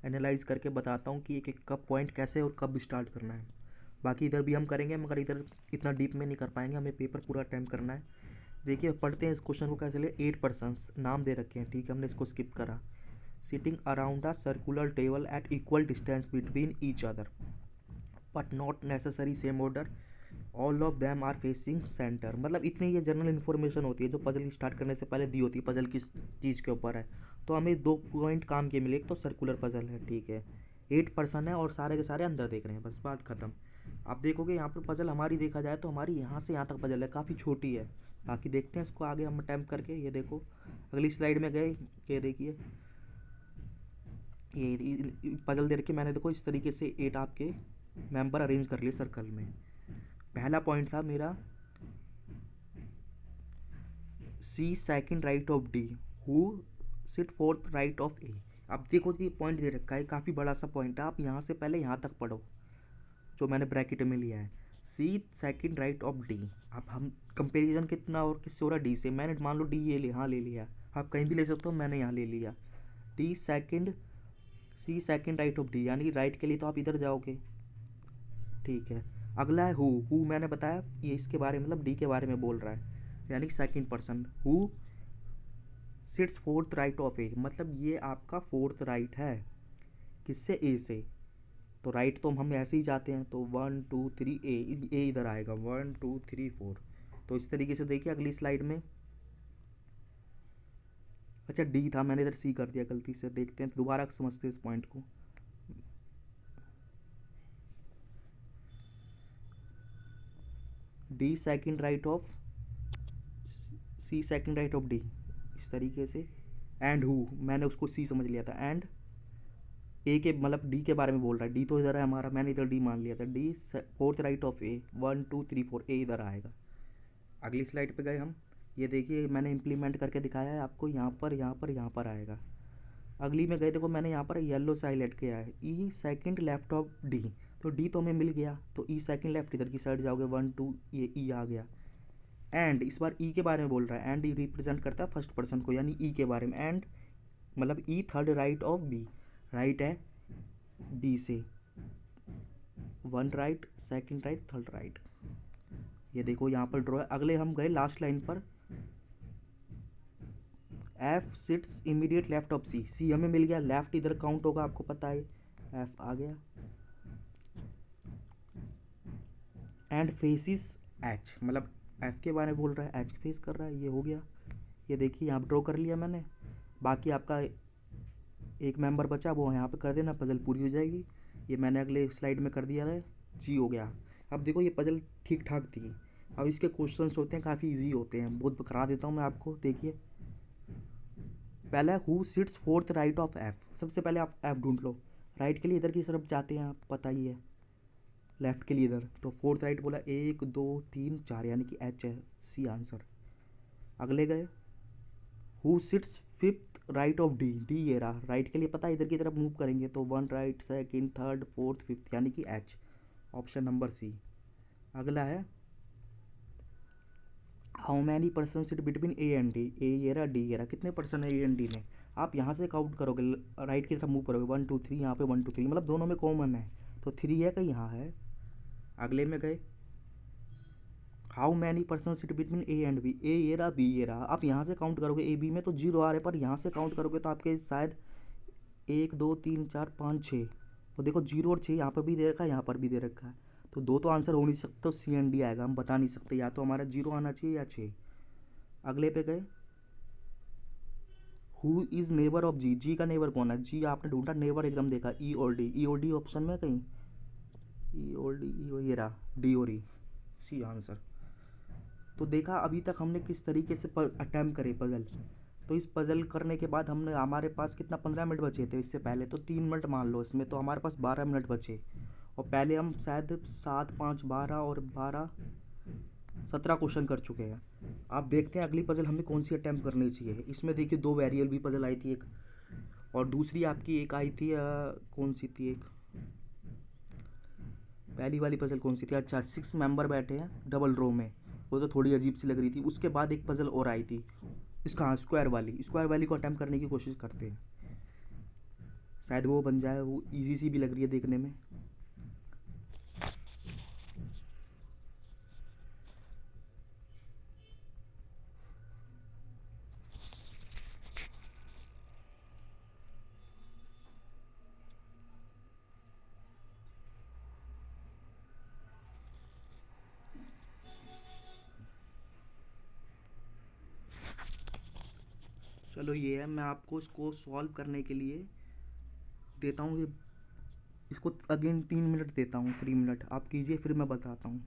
एनालाइज करके बताता हूँ कि एक एक कब पॉइंट कैसे और कब स्टार्ट करना है। बाकी इधर भी हम करेंगे, मगर इधर इतना डीप में नहीं कर पाएंगे, हमें पेपर पूरा अटैम्प्ट करना है। देखिए पढ़ते हैं इस क्वेश्चन को कैसे ले। 8 पर्सन्स नाम दे रखे हैं, ठीक है, हमने इसको स्किप करा। Sitting around a circular table at equal distance between each other but not necessary same order, all of them are facing center. मतलब इतनी ये जनरल इन्फॉर्मेशन होती है जो पजल स्टार्ट करने से पहले दी होती है, पजल किस चीज़ के ऊपर है। तो हमें 2 पॉइंट काम के मिले, एक तो सर्कुलर पजल है, ठीक है, 8 पर्सन है और सारे के सारे अंदर देख रहे हैं, बस बात खत्म। आप देखोगे यहाँ पर पजल हमारी देखा जाए तो हमारी यहाँ से यहाँ तक पजल है, काफ़ी छोटी है। बाकी देखते हैं इसको आगे हम अटैम्प्ट करके। ये देखो अगली स्लाइड में गए, ये देखिए ये पजल दे रखी, मैंने देखो इस तरीके से 8 आपके मेंबर अरेंज कर लिए सर्कल में। पहला पॉइंट था मेरा C second right of D, who sit fourth right of A. अब देखो कि पॉइंट दे रखा है, काफ़ी बड़ा सा पॉइंट है, आप यहाँ से पहले यहाँ तक पढ़ो जो मैंने ब्रैकेट में लिया है, सी सेकंड राइट ऑफ डी। अब हम कंपेरिजन कितना और किससे हो रहा है, डी से। मैंने मान लो डी ये यहाँ ले लिया, आप कहीं भी ले सकते हो, मैंने यहाँ ले लिया D second, C second right of D, यानी राइट के लिए तो आप इधर जाओगे, ठीक है। अगला है हु मैंने बताया ये इसके बारे में, मतलब डी के बारे में बोल रहा है, यानी second person. Who sits fourth right of A, मतलब ये आपका फोर्थ राइट है, किससे, ए से। तो राइट तो हम ऐसे ही जाते हैं, तो 1 2 3 ए इधर आएगा, 1 2 3 4। तो इस तरीके से देखिए अगली स्लाइड में। अच्छा डी था, मैंने इधर सी कर दिया गलती से, देखते हैं दोबारा समझते हैं इस पॉइंट को। D second right of C second right of D, इस तरीके से। एंड हु मैंने उसको सी समझ लिया था, एंड ए के मतलब डी के बारे में बोल रहा है, डी तो इधर है हमारा, मैंने इधर डी मान लिया था, डी फोर्थ राइट ऑफ ए, 1 2 3 4 ए इधर आएगा। अगली स्लाइड पे गए हम, ये देखिए मैंने इम्प्लीमेंट करके दिखाया है आपको, यहाँ पर यहाँ पर यहाँ पर आएगा। अगली में गए, देखो मैंने यहाँ पर येलो से हाईलाइट किया है, ई सेकंड लेफ्ट ऑफ डी, तो डी तो हमें मिल गया, तो ई सेकंड लेफ्ट इधर की साइड जाओगे 1 2, ये ई आ गया। एंड इस बार ई के बारे में बोल रहा है, एंड ई रिप्रेजेंट करता है फर्स्ट पर्सन को, यानी ई के बारे में। एंड मतलब E third right of B, right है बी से, 1 right, second right, third right. ये देखो यहाँ पर ड्रॉ है। अगले हम गए लास्ट लाइन पर, F sits immediate left of C, C हमें मिल गया, लेफ्ट इधर काउंट होगा आपको पता है, एफ आ गया। एंड फेसिस एच, मतलब एफ के बारे में बोल रहा है, एच फेस कर रहा है, ये हो गया। ये देखिए यहाँ ड्रॉ कर लिया मैंने। बाकी आपका एक मेंबर बचा, वो यहाँ पे कर देना, पजल पूरी हो जाएगी। ये मैंने अगले स्लाइड में कर दिया है, जी हो गया। अब देखो ये पजल ठीक ठाक थी। अब इसके क्वेश्चंस होते हैं काफ़ी इजी होते हैं, बहुत करा देता हूँ मैं आपको। देखिए पहला who sits fourth right of F, सबसे पहले आप एफ ढूंढ लो। राइट के लिए इधर की तरफ जाते हैं, आप पता ही है, लेफ्ट के लिए इधर, तो फोर्थ राइट बोला 1 2 3 4, यानी कि एच है, सी आंसर। अगले गए, who sits fifth right of D, D ये रहा, राइट के लिए पता है इधर की तरफ मूव करेंगे, तो 1 right, second, third, fourth, fifth, यानी कि एच, ऑप्शन नंबर सी। अगला है how many person sit between A and D, A ये रहा, डी ये रहा, कितने पर्सन है ए एंड डी में, आप यहाँ से काउंट करोगे, राइट की तरफ मूव करोगे, 1 2 3, यहाँ पे 1 2 3, मतलब दोनों में कॉमन है, तो 3 है कहीं यहाँ है। अगले में गए, how many person sit between A and B, A ये रहा, बी ये रहा, आप यहाँ से काउंट करोगे, ए बी में तो 0 आ रहे, पर यहाँ से काउंट करोगे तो आपके शायद 1 2 3 4 5 6, तो देखो 0 और 6 यहाँ पर भी दे रखा है, यहाँ पर भी दे रखा है, तो दो तो आंसर हो नहीं सकते, तो सी एंड डी आएगा, हम बता नहीं सकते, या तो हमारा 0 आना चाहिए या 6। अगले पे गए, हु इज़ नेबर ऑफ जी, जी का नेबर कौन है, जी आपने ढूंढा, नेबर एकदम देखा, ई और डी, ई और डी ऑप्शन में कहीं, ई और डी, ई और ये रहा, डी और ई, सी आंसर। तो देखा अभी तक हमने किस तरीके से अटैम्प्ट करे पजल। तो इस पजल करने के बाद हमने, हमारे पास कितना 15 मिनट बचे थे, इससे पहले तो 3 मिनट मान लो इसमें, तो हमारे पास 12 मिनट बचे। और पहले हम शायद 7 5 12 और 12 17 क्वेश्चन कर चुके हैं। आप देखते हैं अगली पजल हमें कौन सी अटैम्प्ट करनी चाहिए। इसमें देखिए 2 वेरिएबल भी पजल आई थी एक, और दूसरी आपकी एक आई थी, कौन सी थी, एक पहली वाली पजल कौन सी थी, अच्छा 6 मेंबर बैठे हैं डबल रो में, वो तो थोड़ी अजीब सी लग रही थी। उसके बाद एक पजल और आई थी इसका, हाँ स्क्वायर वाली, स्क्वायर वाली को अटैम्प्ट करने की कोशिश करते हैं, शायद वो बन जाए, वो इजी सी भी लग रही है देखने में। चलो ये है, मैं आपको इसको सॉल्व करने के लिए देता हूँ, ये इसको अगेन 3 मिनट देता हूँ, 3 मिनट आप कीजिए, फिर मैं बताता हूँ।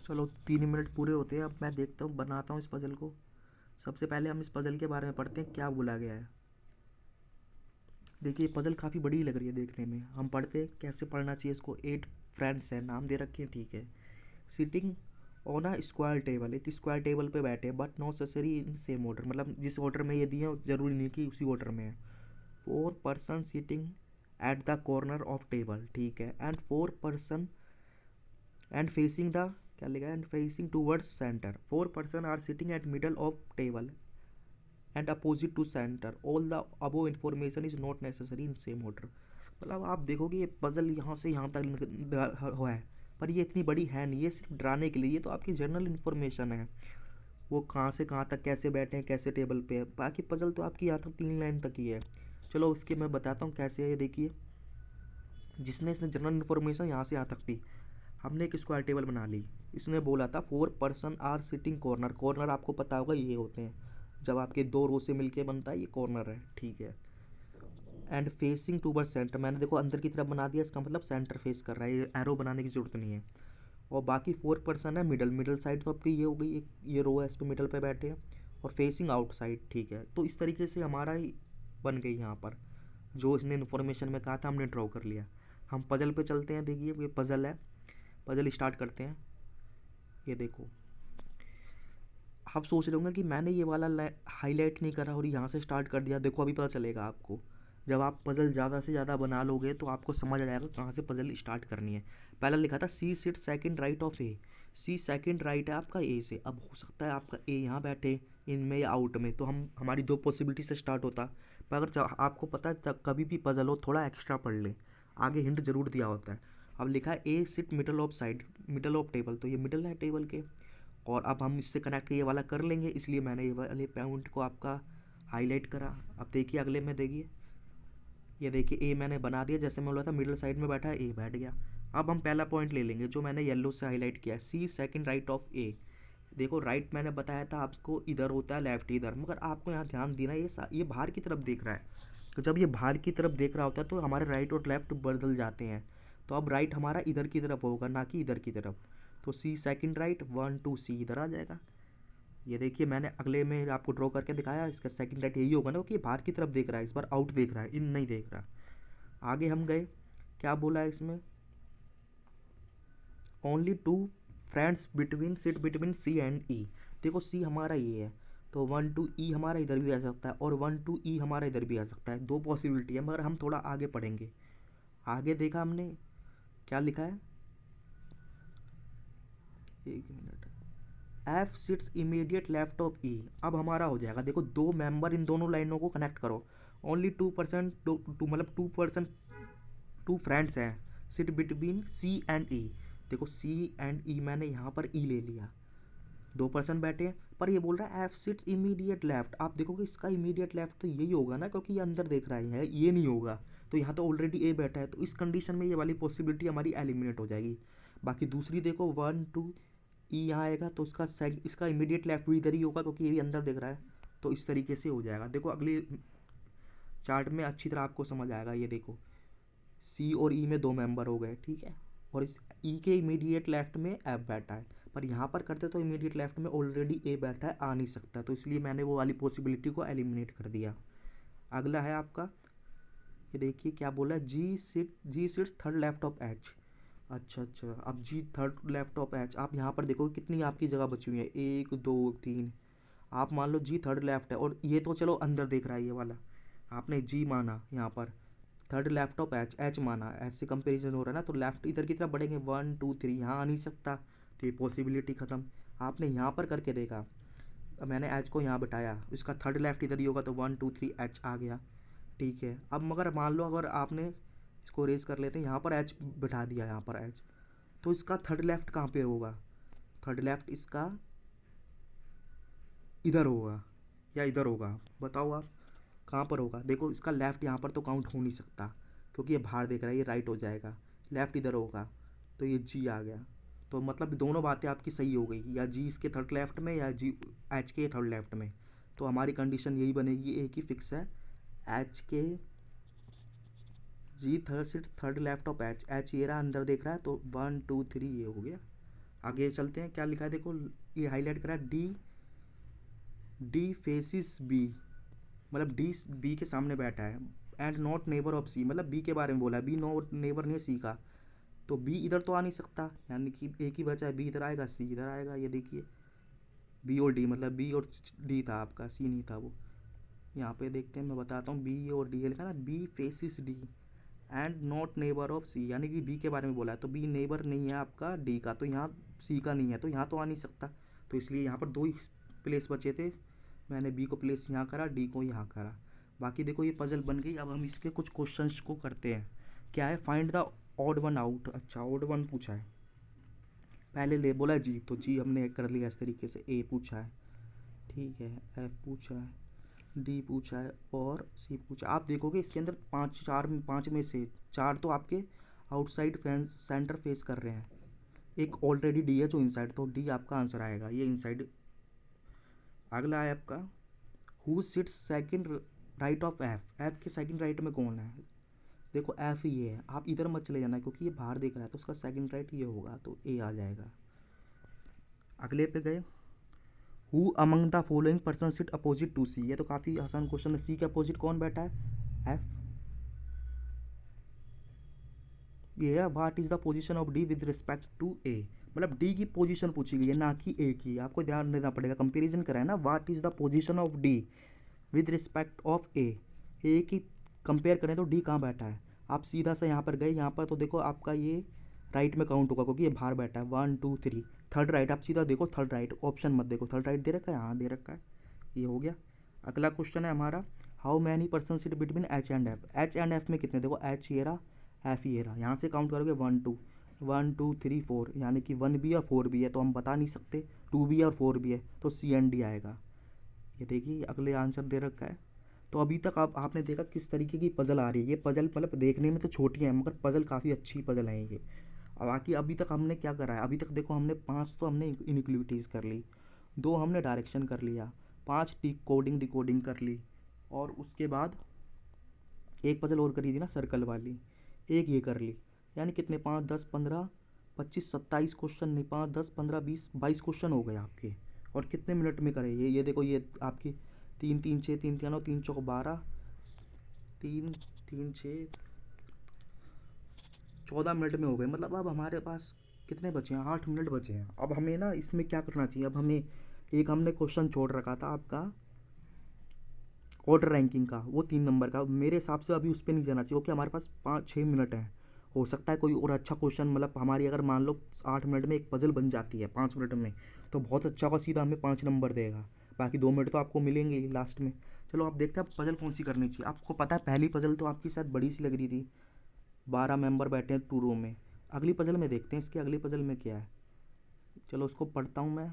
चलो 3 मिनट पूरे होते हैं, अब मैं देखता हूँ, बनाता हूँ इस पज़ल को। सबसे पहले हम इस पज़ल के बारे में पढ़ते हैं क्या बोला गया है। देखिए पज़ल काफ़ी बड़ी लग रही है देखने में। हम पढ़ते हैं कैसे पढ़ना चाहिए इसको। 8 फ्रेंड्स हैं, नाम दे रखे हैं, ठीक है। Sitting on a square table, एक स्क्वायर टेबल पे बैठे, but not necessary in same order, मतलब जिस ऑर्डर में ये दिए हैं ज़रूरी नहीं कि उसी ऑर्डर में है। 4 person sitting at the corner of table, ठीक है। And 4 person and facing the, क्या लिखा है, and facing towards center. 4 person are sitting at middle of table and opposite to center. All the above information is not necessary in same order. मतलब आप देखोगे ये puzzle यहाँ से यहाँ तक हुआ है, पर ये इतनी बड़ी है नहीं, ये सिर्फ डराने के लिए, ये तो आपकी जनरल इन्फॉर्मेशन है। वो कहाँ से कहाँ तक कैसे बैठे हैं, कैसे टेबल पे है। बाकी पज़ल तो आपकी यहाँ तक 3 लाइन तक ही है। चलो उसके मैं बताता हूँ कैसे है। ये देखिए, जिसने इसने जनरल इन्फॉर्मेशन यहाँ से यहाँ तक थी, हमने एक स्क्वायर टेबल बना ली। इसने बोला था 4 person are sitting corner. Corner आपको पता होगा ये होते हैं जब आपके 2 रो से मिलके बनता है, ये कॉर्नर है, ठीक है। एंड फेसिंग टूवर्ड सेंटर, मैंने देखो अंदर की तरफ बना दिया, इसका मतलब सेंटर फेस कर रहा है, ये एरो बनाने की ज़रूरत नहीं है। और बाकी 4 पर्सन है मिडल, मिडल साइड तो आपकी ये हो गई, एक ये रो है, इस पर मिडल पे बैठे हैं। और फेसिंग आउटसाइड, ठीक है। तो इस तरीके से हमारा ही बन गई यहाँ पर, जो इसने इन्फॉर्मेशन में कहा था हमने ड्रॉ कर लिया। हम पज़ल पे चलते हैं। देखिए ये पज़ल है, पज़ल स्टार्ट करते हैं। ये देखो, आप सोच रहे होंगे कि मैंने ये वाला हाईलाइट नहीं करा और यहाँ से स्टार्ट कर दिया। देखो अभी पता चलेगा आपको, जब आप पज़ल ज़्यादा से ज़्यादा बना लोगे तो आपको समझ आ जाएगा कहाँ से पज़ल स्टार्ट करनी है। पहला लिखा था C sit second right of A. C second right है आपका ए से। अब हो सकता है आपका ए यहाँ बैठे, इनमें या आउट में, तो हम हमारी 2 पॉसिबिलिटी से स्टार्ट होता। पर अगर आपको पता है जब कभी भी पज़ल हो थोड़ा एक्स्ट्रा पढ़ ले, आगे हिंट ज़रूर दिया होता है। अब लिखा है A sit middle of side, middle of table, तो ये मिडल है टेबल के। और अब हम इससे कनेक्ट ये वाला कर लेंगे, इसलिए मैंने ये वाले पॉइंट को आपका हाईलाइट करा। अब देखिए अगले में, देखिए ये देखिए ए मैंने बना दिया, जैसे मैं बोला था मिडिल साइड में बैठा है, ए बैठ गया। अब हम पहला पॉइंट ले लेंगे जो मैंने येलो से हाईलाइट किया है, सी सेकंड राइट ऑफ ए। देखो राइट मैंने बताया था आपको इधर होता है, लेफ्ट इधर, मगर आपको यहाँ ध्यान देना है ये बाहर की तरफ देख रहा है। तो जब ये बाहर की तरफ देख रहा होता है तो हमारे राइट और लेफ्ट बदल जाते हैं। तो अब राइट हमारा इधर की तरफ होगा, ना कि इधर की तरफ। तो सी सेकंड राइट, 1 2 सी इधर आ जाएगा। ये देखिए मैंने अगले में आपको ड्रॉ करके दिखाया, इसका सेकंड राइट यही होगा ना, क्योंकि बाहर की तरफ देख रहा है, इस बार आउट देख रहा है, इन नहीं देख रहा। आगे हम गए, क्या बोला है इसमें, only 2 friends between sit between C and E. देखो सी हमारा ये है, तो 1 2 ई हमारा इधर भी आ सकता है और 1 2 ई हमारा इधर भी आ सकता है। 2 पॉसिबिलिटी है, मगर हम थोड़ा आगे पढ़ेंगे। आगे देखा हमने क्या लिखा है, एक minute, F sits immediate left of E. अब हमारा हो जाएगा, देखो 2 मेंबर, इन दोनों लाइनों को कनेक्ट करो। ओनली 2%, टू मतलब 2%, 2 फ्रेंड्स हैं seat between C and E. देखो सी एंड ई मैंने यहाँ पर ई ले लिया, 2% बैठे हैं, पर ये बोल रहा है एफ सिट्स इमीडिएट लेफ्ट। आप देखोगे इसका इमीडिएट लेफ्ट तो यही होगा ना, क्योंकि ये अंदर देख रहा है, ये नहीं होगा। तो यहाँ तो ऑलरेडी ए बैठा है, तो इस कंडीशन में ये वाली पॉसिबिलिटी हमारी एलिमिनेट हो जाएगी। बाकी दूसरी देखो 1 2 ई यहाँ आएगा, तो इसका इमीडिएट लेफ्ट भी इधर ही होगा, क्योंकि ये भी अंदर देख रहा है। तो इस तरीके से हो जाएगा। देखो अगले चार्ट में अच्छी तरह आपको समझ आएगा। ये देखो सी और ई में 2 मेंबर हो गए, ठीक है, और इस ई के इमीडिएट लेफ्ट में एफ बैठा है। पर यहाँ पर करते तो इमीडिएट लेफ्ट में ऑलरेडी ए बैठा है, आ नहीं सकता, तो इसलिए मैंने वो वाली पॉसिबिलिटी को एलिमिनेट कर दिया। अगला है आपका, ये देखिए क्या बोला है, G sits third left of H. अच्छा अच्छा, अब G third left of H, आप यहाँ पर देखो कितनी आपकी जगह बची हुई है, 1 2 3। आप मान लो जी थर्ड लेफ्ट है, और ये तो चलो अंदर देख रहा है ये वाला, आपने जी माना यहाँ पर, third left of H, H माना, एच से कंपेरिजन हो रहा है ना, तो लेफ्ट इधर की तरफ बढ़ेंगे, 1 2 3, यहाँ आ नहीं सकता, तो ये पॉसिबिलिटी ख़त्म। आपने यहाँ पर करके देखा, अब मैंने एच को यहाँ बिठाया, इसका थर्ड लेफ्ट इधर ही होगा, तो 1 2 3 एच आ गया, ठीक है। अब मगर मान लो अगर आपने इसको रेस कर लेते हैं, यहाँ पर एच बिठा दिया, यहाँ पर एच, तो इसका थर्ड लेफ्ट कहाँ पे होगा, थर्ड लेफ्ट इसका इधर होगा या इधर होगा, बताओ आप कहाँ पर होगा। देखो इसका लेफ़्ट यहाँ पर तो काउंट हो नहीं सकता, क्योंकि ये बाहर देख रहा है, ये राइट हो जाएगा, लेफ़्ट इधर होगा, तो ये जी आ गया। तो मतलब दोनों बातें आपकी सही हो गई, या जी इसके थर्ड लेफ्ट में या जी एच के थर्ड लेफ्ट में। तो हमारी कंडीशन यही बनेगी, एक ही फिक्स है, एच के G third sit third left of H, H ये रहा अंदर देख रहा है, तो 1 2 3 ये हो गया। आगे चलते हैं, क्या लिखा है देखो, ये हाईलाइट करा, डी डी फेसिस बी, मतलब डी बी के सामने बैठा है, एंड नॉट नेबर ऑफ सी, मतलब बी के बारे में बोला है, बी नो नेबर नहीं है सी का, तो बी इधर तो आ नहीं सकता, यानी कि एक ही बचा है, बी इधर आएगा सी इधर आएगा, ये देखिए बी और डी, मतलब बी और डी था आपका, सी नहीं था वो। यहाँ पे देखते हैं, मैं बताता हूँ, बी और डी लिखा ना, B faces D and not neighbour of C, यानी कि बी के बारे में बोला है, तो बी नेबर नहीं है आपका डी का, तो यहाँ सी का नहीं है, तो यहाँ तो आ नहीं सकता, तो इसलिए यहाँ पर दो ही प्लेस बचे थे, मैंने बी को प्लेस यहाँ करा, डी को यहाँ करा। बाकी देखो ये पजल बन गई। अब हम इसके कुछ क्वेश्चंस को करते हैं। क्या है, find the odd one out. अच्छा, ऑड वन पूछा है, पहले ले बोला जी, तो जी हमने कर लिया इस तरीके से। ए पूछा है, ठीक है, एफ पूछा है, डी पूछा है और सी पूछा। आप देखोगे इसके अंदर पाँच में से चार तो आपके आउटसाइड सेंटर फेस कर रहे हैं, एक ऑलरेडी डी है जो इनसाइड, तो डी आपका आंसर आएगा, ये इनसाइड। अगला है आपका, who sits second right of F, F के सेकंड राइट में कौन है। देखो एफ ये है, आप इधर मत चले जाना क्योंकि ये बाहर देख रहा है, तो उसका सेकंड राइट ये होगा, तो ए आ जाएगा। अगले पे गए, who among the following person sit opposite to C, ये तो काफ़ी आसान क्वेश्चन है। सी के अपोजिट कौन बैठा है, एफ। ये है, what is the position of D with respect to A, मतलब डी की पोजीशन पूछी गई है ना कि ए की, आपको ध्यान देना पड़ेगा, कंपेरिजन करा है ना। What is the position of D with respect of A की कंपेयर करें तो डी कहाँ बैठा है। आप सीधा सा यहाँ पर गए, यहाँ पर तो देखो आपका ये राइट में काउंट होगा क्योंकि ये बाहर बैठा है, 1 2 3, थर्ड राइट, आप सीधा देखो थर्ड राइट, ऑप्शन मत देखो, थर्ड राइट दे रखा है, हाँ दे रखा है, ये हो गया। अगला क्वेश्चन है हमारा, how many person sit between H and F, H and F में कितने, देखो एच ये रहा, एफ ये रहा, यहाँ से काउंट करोगे 1 2 3 4, यानी कि 1 भी है 4 भी है, तो हम बता नहीं सकते, 2 भी है और 4 भी है, तो सी एंड डी आएगा। ये देखिए अगले आंसर दे रखा है। तो अभी तक आपने देखा किस तरीके की पजल आ रही है। ये पजल मतलब देखने में तो छोटी है मगर पजल काफ़ी अच्छी पजल है ये। अब बाकी अभी तक हमने क्या करा है, अभी तक देखो हमने 5 तो हमने इनइक्वलिटीज़ कर ली, 2 हमने डायरेक्शन कर लिया, 5 कोडिंग डिकोडिंग कर ली, और उसके बाद एक पजल और करी थी ना सर्कल वाली, एक ये कर ली, यानी कितने 5 10 15 25 27 क्वेश्चन, नहीं 5 10 15 20 22 क्वेश्चन हो गए आपके। और कितने मिनट में करे ये देखो, ये आपकी 3 3 6 3 3 9 3 चौक 12, 3 3 6 14 मिनट में हो गए। मतलब अब हमारे पास कितने बचे हैं, 8 मिनट बचे हैं। अब हमें ना इसमें क्या करना चाहिए, अब हमें एक हमने क्वेश्चन छोड़ रखा था आपका ऑर्डर रैंकिंग का, वो 3 नंबर का, मेरे हिसाब से अभी उस पर नहीं जाना चाहिए क्योंकि हमारे पास 5-6 मिनट हैं। हो सकता है कोई और अच्छा क्वेश्चन, मतलब हमारी अगर मान लो 8 मिनट में एक पजल बन जाती है 5 मिनट में, तो बहुत अच्छा होगा, सीधा हमें 5 नंबर देगा, बाकी 2 मिनट तो आपको मिलेंगे ही लास्ट में। चलो आप देखते हैं पजल कौन सी करनी चाहिए। आपको पता है पहली पजल तो आपकी शायद बड़ी सी लग रही थी, 12 मेंबर बैठे हैं 2 रो में। अगली पजल में देखते हैं इसके अगली पजल में क्या है, चलो उसको पढ़ता हूँ मैं।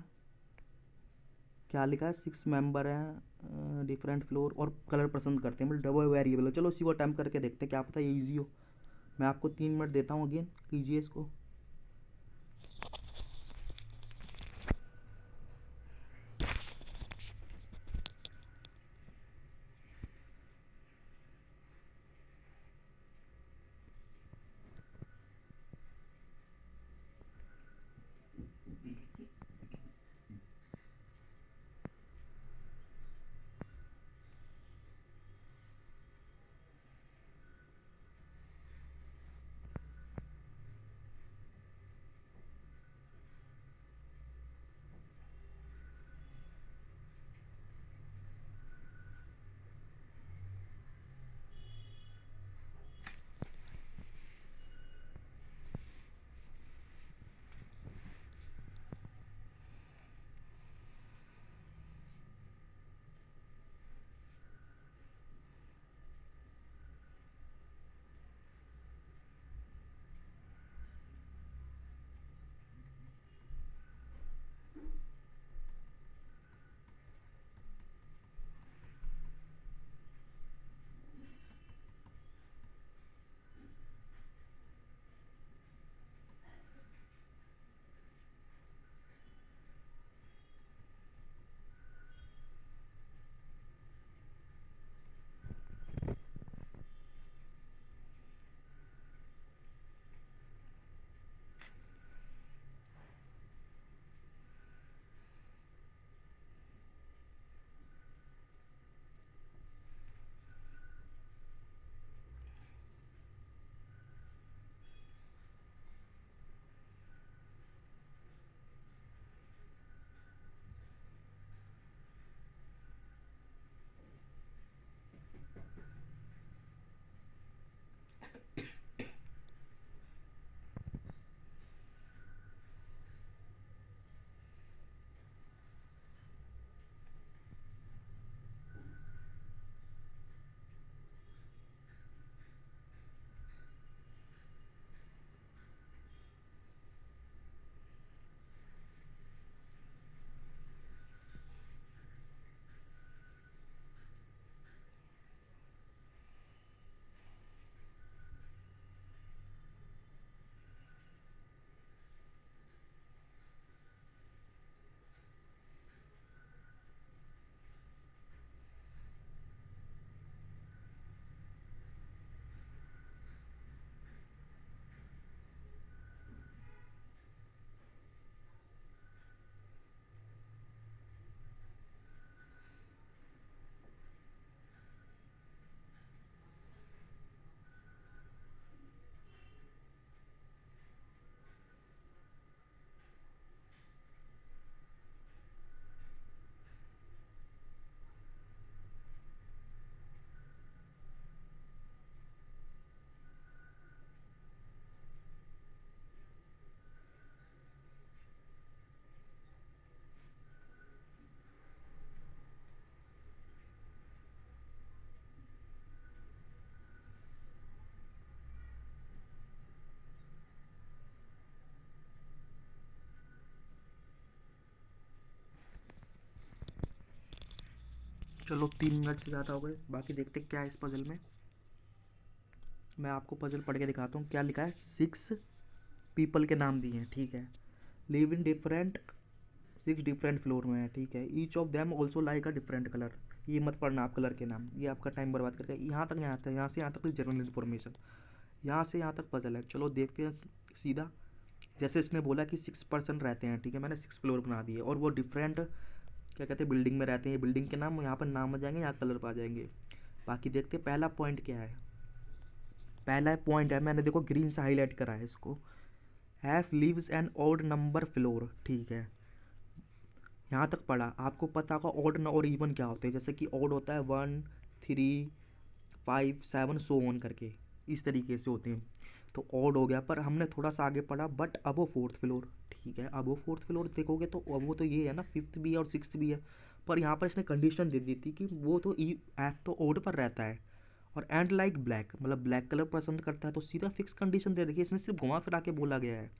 क्या लिखा है, 6 मेंबर हैं, डिफरेंट फ्लोर और कलर पसंद करते हैं, मतलब डबल वेरिएबल है। चलो इसी को अटैम्प्ट करके देखते हैं, क्या पता ये ईजी हो। मैं आपको 3 मिनट देता हूँ, अगेन कीजिए इसको। चलो 3 मिनट से ज़्यादा हो गए, बाकी देखते क्या है इस पजल में। मैं आपको पजल पढ़ के दिखाता हूँ क्या लिखा है। 6 पीपल के नाम दिए हैं, ठीक है। Live in different 6 different floor में है, ठीक है। Each of them also like a different colour. ये मत पढ़ना आप कलर के नाम, ये आपका टाइम बर्बाद करके। यहाँ तक यहाँ तक, यहाँ से यहाँ तक जनरल इन्फॉर्मेशन, यहाँ से यहाँ तक पजल है। चलो देखते हैं सीधा। जैसे इसने बोला कि 6% रहते हैं, ठीक है। मैंने 6 फ्लोर बना दिए और वो डिफरेंट क्या कहते हैं बिल्डिंग में रहते हैं। बिल्डिंग के नाम यहाँ पर नाम आ जाएंगे, यहाँ कलर पर आ जाएंगे। बाकी देखते हैं पहला पॉइंट क्या है। पहला पॉइंट है, मैंने देखो ग्रीन से हाईलाइट करा है इसको। Have lives an odd number floor, ठीक है। यहाँ तक पढ़ा। आपको पता होगा ऑड और इवन क्या होते हैं। जैसे कि ऑड होता है 1 3 5 7 सो ऑन करके, इस तरीके से होते हैं। तो ऑड हो गया, पर हमने थोड़ा सा आगे पढ़ा बट अब वो 4th फ्लोर, ठीक है। अब वो 4th फ्लोर देखोगे तो अब वो तो ये है ना, 5th भी है और 6th भी है। पर यहाँ पर इसने कंडीशन दे दी थी कि वो तो एफ तो ऑड पर रहता है और एंड लाइक ब्लैक, मतलब ब्लैक कलर पसंद करता है। तो सीधा फिक्स कंडीशन दे रखी है इसने, सिर्फ घुमा फिरा के बोला गया है।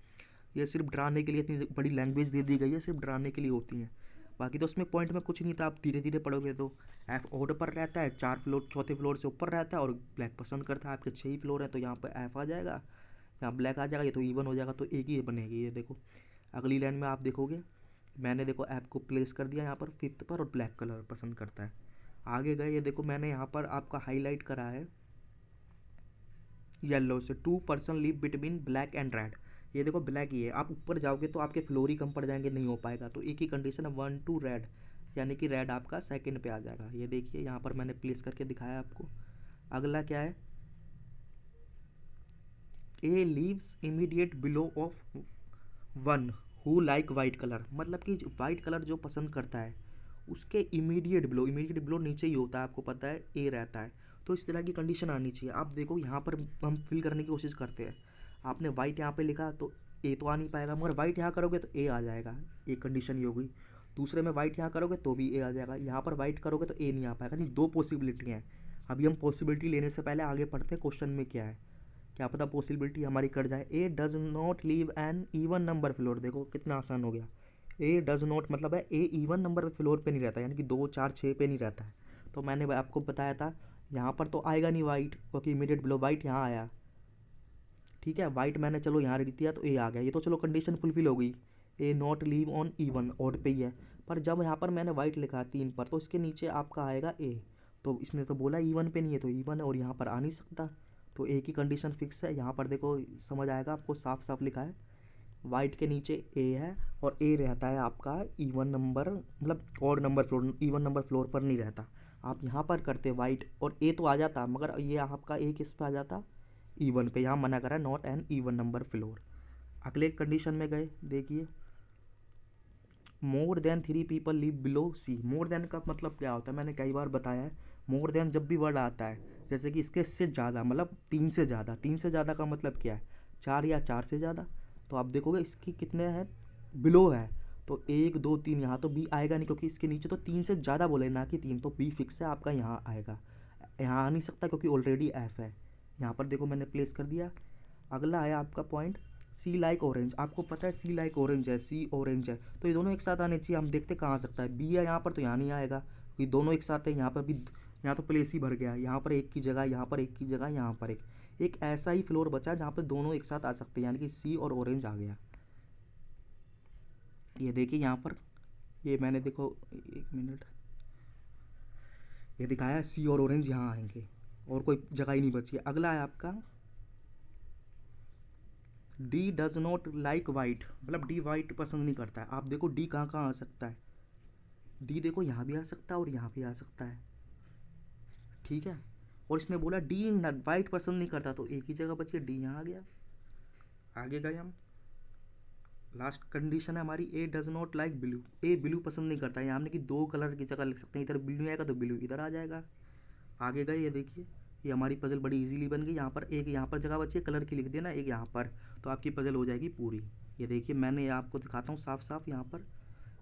ये सिर्फ डराने के लिए इतनी बड़ी लैंग्वेज दे दी गई है, सिर्फ डराने के लिए होती है। बाकी तो उसमें पॉइंट में कुछ नहीं था, आप धीरे धीरे पढ़ोगे तो। एफ ऑड पर रहता है, 4 फ्लोर, चौथे फ्लोर से ऊपर रहता है और ब्लैक पसंद करता है। आपके 6 ही फ्लोर है तो यहाँ पर एफ आ जाएगा, यहाँ ब्लैक आ जाएगा। ये तो इवन हो जाएगा, तो एक ही बनेगी। ये देखो अगली लाइन में आप देखोगे, मैंने देखो ऐप को प्लेस कर दिया यहाँ पर 5th पर और ब्लैक कलर पसंद करता है। आगे गए, ये देखो मैंने यहाँ पर आपका हाईलाइट करा है येलो से। 2% live between black and red. ये देखो ब्लैक ही है, आप ऊपर जाओगे तो आपके फ्लोर ही कम पड़ जाएंगे, नहीं हो पाएगा। तो एक ही कंडीशन है 1 2 रेड, यानी कि रेड आपका सेकंड पे आ जाएगा। ये देखिए यहाँ पर मैंने प्लेस करके दिखाया आपको। अगला क्या है, A lives immediate below of 1 who like white colour. मतलब कि वाइट कलर जो पसंद करता है उसके इमीडिएट बिलो नीचे ही होता है, आपको पता है ए रहता है। तो इस तरह की कंडीशन आनी चाहिए। आप देखो यहाँ पर हम फिल करने की कोशिश करते हैं। आपने वाइट यहाँ पे लिखा तो ए तो आ नहीं पाएगा, मगर वाइट यहाँ करोगे तो ए आ जाएगा। एक कंडीशन ये हो गई। दूसरे में वाइट यहाँ करोगे तो भी ए आ जाएगा, यहाँ पर वाइट करोगे तो ए नहीं आ पाएगा। नहीं, 2 पॉसिबिलिटी हैं। अभी हम पॉसिबिलिटी लेने से पहले आगे पढ़ते हैं क्वेश्चन में क्या है। क्या पता पॉसिबिलिटी हमारी कट जाए। A does not live an even number floor. देखो कितना आसान हो गया। ए डज नॉट मतलब है ए इवन नंबर फ्लोर पे नहीं रहता, यानी कि 2 4 6 पे नहीं रहता है। तो मैंने आपको बताया था यहाँ पर तो आएगा नहीं वाइट, क्योंकि इमीडिएट बिलो वाइट यहाँ आया, ठीक है। वाइट मैंने चलो यहाँ लिख दिया तो ए आ गया। ये तो चलो कंडीशन फुलफिल हो गई। A not live on even, odd पे ही है। पर जब यहाँ पर मैंने वाइट लिखा 3 पर, तो इसके नीचे आपका आएगा ए। तो इसने तो बोला इवन पे नहीं है, तो इवन है और यहाँ पर आ नहीं सकता। तो ए की कंडीशन फिक्स है। यहाँ पर देखो समझ आएगा आपको, साफ साफ लिखा है वाइट के नीचे ए है और ए रहता है आपका इवन नंबर, मतलब odd number floor, even number floor पर नहीं रहता। आप यहाँ पर करते वाइट और ए तो आ जाता, मगर ये आपका ए किस पे आ जाता, इवन पे। यहाँ मना करा not an even number floor. अगले कंडीशन में गए, देखिए more than 3 people live below C. More than का मतलब क्या होता है, मैंने कई बार बताया है। मोर देन जब भी वर्ड आता है, जैसे कि इसके से ज़्यादा, मतलब 3 से ज़्यादा। 3 से ज़्यादा का मतलब क्या है, 4 या 4 से ज़्यादा। तो आप देखोगे इसकी कितने हैं, बिलो है तो 1 2 3, यहाँ तो बी आएगा नहीं क्योंकि इसके नीचे तो 3 से ज़्यादा बोले ना कि 3, तो बी फिक्स है आपका, यहाँ आएगा। यहाँ आ नहीं सकता क्योंकि ऑलरेडी एफ है। यहाँ पर देखो मैंने प्लेस कर दिया। अगला आया आपका पॉइंट सी लाइक ऑरेंज। आपको पता है सी लाइक ऑरेंज है, सी ऑरेंज है, तो ये दोनों एक साथ आने चाहिए। हम देखते कहाँ आ सकता है, बी है यहाँ पर तो यहाँ नहीं आएगा क्योंकि दोनों एक साथ है। यहाँ पर भी, यहाँ तो प्लेस ही भर गया। यहाँ पर एक की जगह, यहाँ पर एक की जगह, यहाँ पर एक ऐसा ही फ्लोर बचा जहाँ पर दोनों एक साथ आ सकते हैं, यानी कि सी और ऑरेंज आ गया। ये देखिए यहाँ पर, ये मैंने देखो 1 मिनट, ये दिखाया सी और ऑरेंज यहाँ आएंगे और कोई जगह ही नहीं बची है। अगला है आपका D does not like white, मतलब डी वाइट पसंद नहीं करता है। आप देखो डी कहाँ कहाँ आ सकता है, डी देखो यहाँ भी आ सकता है और यहाँ भी आ सकता है, ठीक है। और इसने बोला डी वाइट पसंद नहीं करता, तो एक ही जगह बची है, डी यहाँ आ गया। आगे गए हम, लास्ट कंडीशन है हमारी A does not like blue. A blue पसंद नहीं करता है, यहाँ हमने कि 2 कलर की जगह लिख सकते हैं, इधर ब्लू आएगा तो ब्लू इधर आ जाएगा। आगे गए, ये देखिए ये हमारी पजल बड़ी इजीली बन गई। यहाँ पर एक, यहाँ पर जगह बची है कलर की लिख देना, एक यहाँ पर, तो आपकी पजल हो जाएगी पूरी। ये देखिए मैंने आपको दिखाता हूँ साफ साफ, यहाँ पर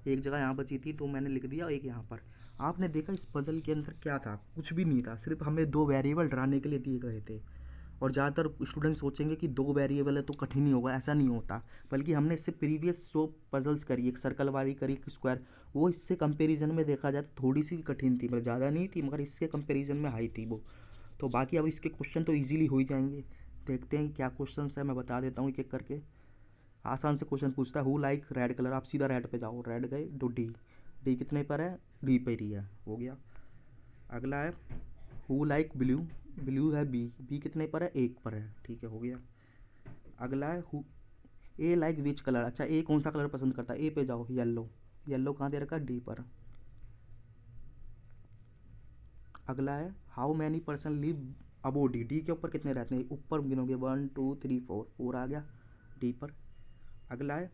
एक जगह यहाँ बची थी तो मैंने लिख दिया, एक यहाँ पर। आपने देखा इस पजल के अंदर क्या था, कुछ भी नहीं था, सिर्फ हमें 2 वेरिएबल डराने के लिए दिए गए थे। और ज़्यादातर स्टूडेंट सोचेंगे कि दो वेरिएबल है तो कठिन ही होगा, ऐसा नहीं होता। बल्कि हमने इससे प्रीवियस जो पजल्स करी, एक सर्कल वाली करी, एक स्क्वायर, वो इससे कंपैरिजन में देखा जाए तो थोड़ी सी कठिन थी, मतलब ज़्यादा नहीं थी, मगर इससे कंपैरिजन में हाई थी वो। तो बाकी अब इसके क्वेश्चन तो ईजिली हो ही जाएंगे। देखते हैं कि क्या क्वेश्चन है, मैं बता देता हूँ एक एक करके। आसान से क्वेश्चन पूछता है, हु लाइक रेड कलर, आप सीधा रेड पे जाओ, रेड गए तो डी, डी कितने पर है, डी पर ही है, हो गया। अगला है हु लाइक ब्लू, ब्लू है बी, बी कितने पर है, एक पर है, ठीक है, हो गया। अगला है who A like which colour, अच्छा ए कौन सा कलर पसंद करता है, ए पे जाओ, येलो, येलो कहाँ दे रखा है, डी पर। अगला है how many person live above D, D के ऊपर कितने रहते हैं, ऊपर गिनोगे 1 2 3 4, 4 आ गया डी पर। अगला है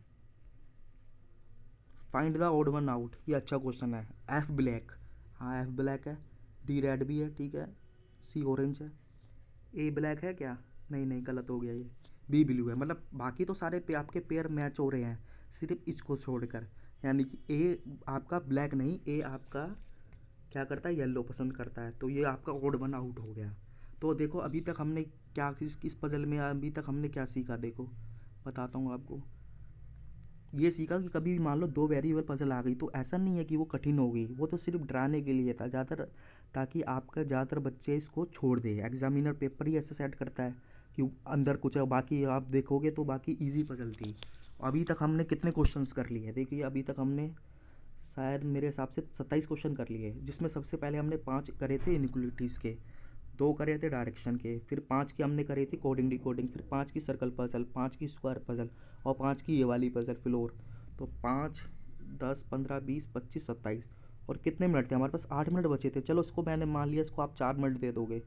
find the odd one out, ये अच्छा क्वेश्चन है। एफ ब्लैक, हाँ एफ ब्लैक है, डी रेड भी है, ठीक है, सी ऑरेंज है, ए ब्लैक है क्या, नहीं नहीं गलत हो गया ये, बी ब्लू है। मतलब बाकी तो सारे पे आपके पेयर मैच हो रहे हैं, सिर्फ इसको छोड़कर, यानी कि ए आपका ब्लैक नहीं, ए आपका क्या करता है, येलो पसंद करता है, तो ये आपका ऑड वन आउट हो गया। तो देखो अभी तक हमने क्या किस पजल में अभी तक हमने क्या सीखा, देखो बताता हूँ आपको। ये सीखा कि कभी भी मान लो दो वेरिएबल पजल आ गई तो ऐसा नहीं है कि वो कठिन हो गई, वो तो सिर्फ डराने के लिए था ज़्यादातर, ताकि आपका ज़्यादातर बच्चे इसको छोड़ दे। एग्जामिनर पेपर ही ऐसे सेट करता है कि अंदर कुछ है, बाकी आप देखोगे तो बाकी इजी पजल थी। अभी तक हमने कितने क्वेश्चंस कर लिए, देखिए अभी तक हमने शायद मेरे हिसाब से 27 क्वेश्चन कर लिए, जिसमें सबसे पहले हमने 5 करे थे इनइक्वलिटीज़ के, 2 करे थे डायरेक्शन के, फिर 5 की हमने करी थी कोडिंग डिकोडिंग, फिर 5 की सर्कल पजल, 5 की स्क्वायर पजल, और 5 की ये वाली पजल फ्लोर। तो 5 10 15 20 25 27, और कितने मिनट थे हमारे पास, 8 मिनट बचे थे। चलो उसको मैंने मान लिया, इसको आप 4 मिनट दे दोगे,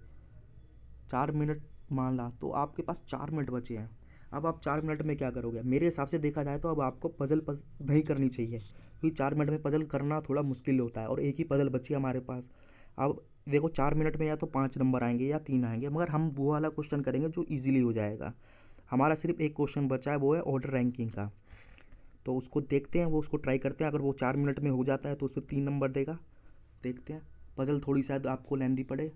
4 मिनट मान ला, तो आपके पास 4 मिनट बचे हैं। अब आप 4 मिनट में क्या करोगे, मेरे हिसाब से देखा जाए तो अब आपको पजल नहीं करनी चाहिए, क्योंकि 4 मिनट में पजल करना थोड़ा मुश्किल होता है, और एक ही पजल बची है हमारे पास। अब देखो 4 मिनट में या तो 5 नंबर आएंगे या 3 आएंगे, मगर हम वो वाला क्वेश्चन करेंगे जो ईजिली हो जाएगा। हमारा सिर्फ एक क्वेश्चन बचा है, वो है ऑर्डर रैंकिंग का। तो उसको देखते हैं, वो उसको ट्राई करते हैं, अगर वो 4 मिनट में हो जाता है तो उसको 3 नंबर देगा। देखते हैं, पजल थोड़ी शायद आपको लेंदी पड़े।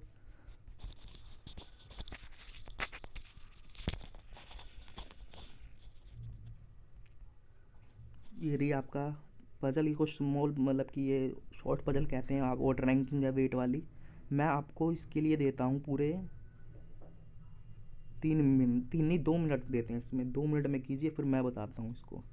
ये रही आपका पजल, ये कुछ स्मॉल, मतलब कि ये शॉर्ट पजल कहते हैं, आप ऑर्डर रैंकिंग है वेट वाली। मैं आपको इसके लिए देता हूँ पूरे 3 मिनट, 3 नहीं 2 मिनट देते हैं इसमें, 2 मिनट में कीजिए, फिर मैं बताता हूँ इसको।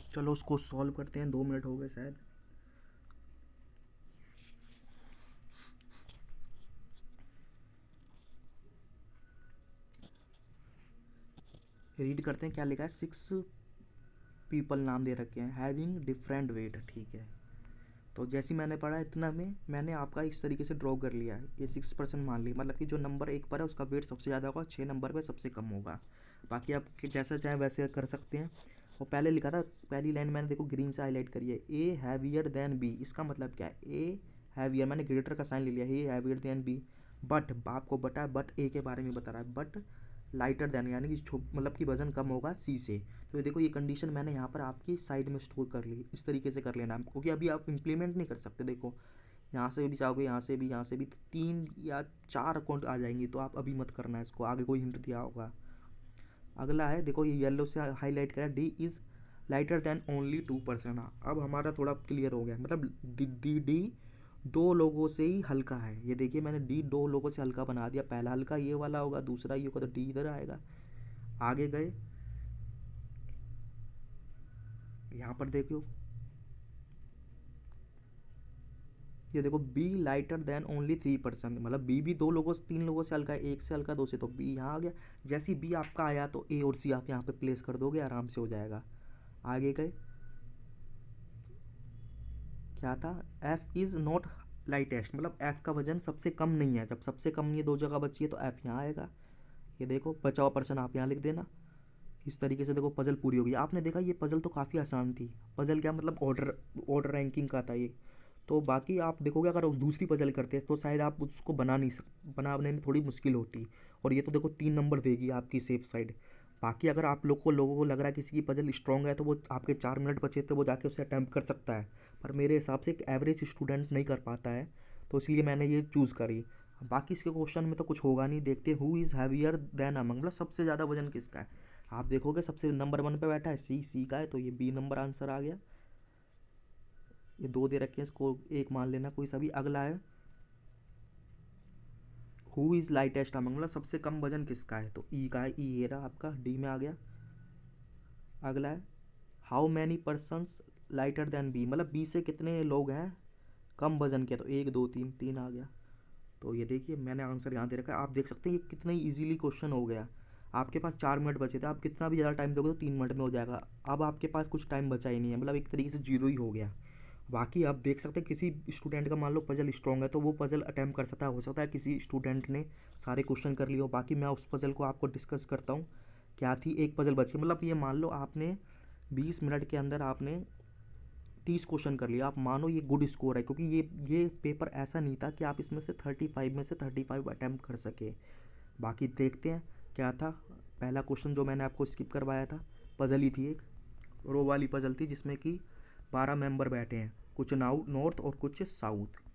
चलो उसको सॉल्व करते हैं, 2 मिनट हो गए शायद। रीड करते हैं क्या लिखा है, 6 पीपल नाम दे रखे हैं, हैविंग डिफरेंट वेट, ठीक है। तो जैसे ही मैंने पढ़ा इतना में मैंने आपका इस तरीके से ड्रॉ कर लिया है, ये 6% मान ली, मतलब कि जो नंबर 1 पर है उसका वेट सबसे ज़्यादा होगा, 6 नंबर पे सबसे कम होगा। बाकी आप जैसा चाहें वैसे कर सकते हैं। और पहले लिखा था, पहली लाइन मैंने देखो ग्रीन से हाईलाइट करी है, ए हैवियर देन बी, इसका मतलब क्या है, ए हैवियर, मैंने ग्रेटर का साइन ले लिया, A heavier than B, but आपको बता है, बट ए के बारे में बता रहा है, बट लाइटर देन यानी कि मतलब कि वजन कम होगा सी से। तो ये देखो ये कंडीशन मैंने यहाँ पर आपकी साइड में स्टोर कर ली, इस तरीके से कर लेना, क्योंकि अभी आप इम्प्लीमेंट नहीं कर सकते। देखो यहाँ से भी चाहोगे, यहाँ से भी, यहाँ से भी, तो 3 या 4 अकाउंट आ जाएंगी, तो आप अभी मत करना है इसको, आगे कोई हिंट दिया होगा। अगला है देखो, ये येलो से हाईलाइट करा, D is lighter than only 2%। अब हमारा थोड़ा क्लियर हो गया, मतलब डी 2 लोगों से ही हल्का है। ये देखिए मैंने डी 2 लोगों से हल्का बना दिया, पहला हल्का ये वाला होगा, दूसरा ये होगा, तो डी इधर आएगा। आगे गए, यहाँ पर देखो, ये देखो बी लाइटर देन ओनली 3%, मतलब बी भी 2 लोगों से, 3 लोगों से हल्का है, एक से हल्का, 2 से, तो बी यहाँ आ गया। जैसे ही बी आपका आया तो ए और सी आप यहाँ पे प्लेस कर दोगे, आराम से हो जाएगा। आगे गए, क्या था, एफ इज़ नॉट लाइटेस्ट, मतलब एफ का वजन सबसे कम नहीं है, जब सबसे कम नहीं है, 2 जगह बची है, तो एफ यहाँ आएगा। ये देखो बचा हुआ पर्सन आप यहाँ लिख देना। इस तरीके से देखो पज़ल पूरी होगी। आपने देखा ये पज़ल तो काफ़ी आसान थी, पज़ल क्या मतलब ऑर्डर रैंकिंग का था ये। तो बाकी आप देखोगे अगर उस दूसरी पज़ल करते तो शायद आप उसको बनाने में थोड़ी मुश्किल होती। और ये तो देखो 3 नंबर देगी आपकी सेफ साइड। बाकी अगर आप लोगों को लग रहा है किसी की पज़ल स्ट्रॉन्ग है, तो वो आपके 4 मिनट बचे तो वो जाके उसे अटैम्प्ट कर सकता है, पर मेरे हिसाब से एक एवरेज स्टूडेंट नहीं कर पाता है, तो इसलिए मैंने ये चूज़ करी। बाकी इसके क्वेश्चन में तो कुछ होगा नहीं, देखते who is heavier than among, मतलब सबसे ज़्यादा वजन किसका है। आप देखोगे सबसे नंबर 1 पे बैठा है सी का है, तो ये बी नंबर आंसर आ गया। ये 2 दे रखे हैं, इसको 1 मान लेना कोई सा भी। अगला है हु इज़ लाइटेस्ट अमंग, मतलब सबसे कम वजन किसका है, तो ई का है, ई ये रहा आपका, डी में आ गया। अगला है how many persons lighter than B, मतलब बी से कितने लोग हैं कम वजन के, तो 1 2 3, 3 आ गया। तो ये देखिए मैंने आंसर यहाँ दे रखा है, आप देख सकते हैं ये कितना इजीली क्वेश्चन हो गया। आपके पास 4 मिनट बचे थे, आप कितना भी ज़्यादा टाइम दोगे तो 3 मिनट में हो जाएगा। अब आपके पास कुछ टाइम बचा ही नहीं है, मतलब एक तरीके से जीरो ही हो गया। बाकी आप देख सकते हैं किसी स्टूडेंट का मान लो पजल स्ट्रॉन्ग है, तो वो पजल अटैम्प्ट कर सकता है, हो सकता है किसी स्टूडेंट ने सारे क्वेश्चन कर लिए हो। बाकी मैं उस पजल को आपको डिस्कस करता हूँ, क्या थी, एक पजल बची, मतलब ये मान लो आपने 20 मिनट के अंदर आपने 30 क्वेश्चन कर लिया, आप मानो ये गुड स्कोर है, क्योंकि ये पेपर ऐसा नहीं था कि आप इसमें से 35 में से 35 अटैम्प्ट कर सके। बाकी देखते हैं क्या था। पहला क्वेश्चन जो मैंने आपको स्किप करवाया था, पजल ही थी, एक रो वाली पजल थी, जिसमें कि 12 मेंबर बैठे हैं, कुछ नॉर्थ और कुछ साउथ।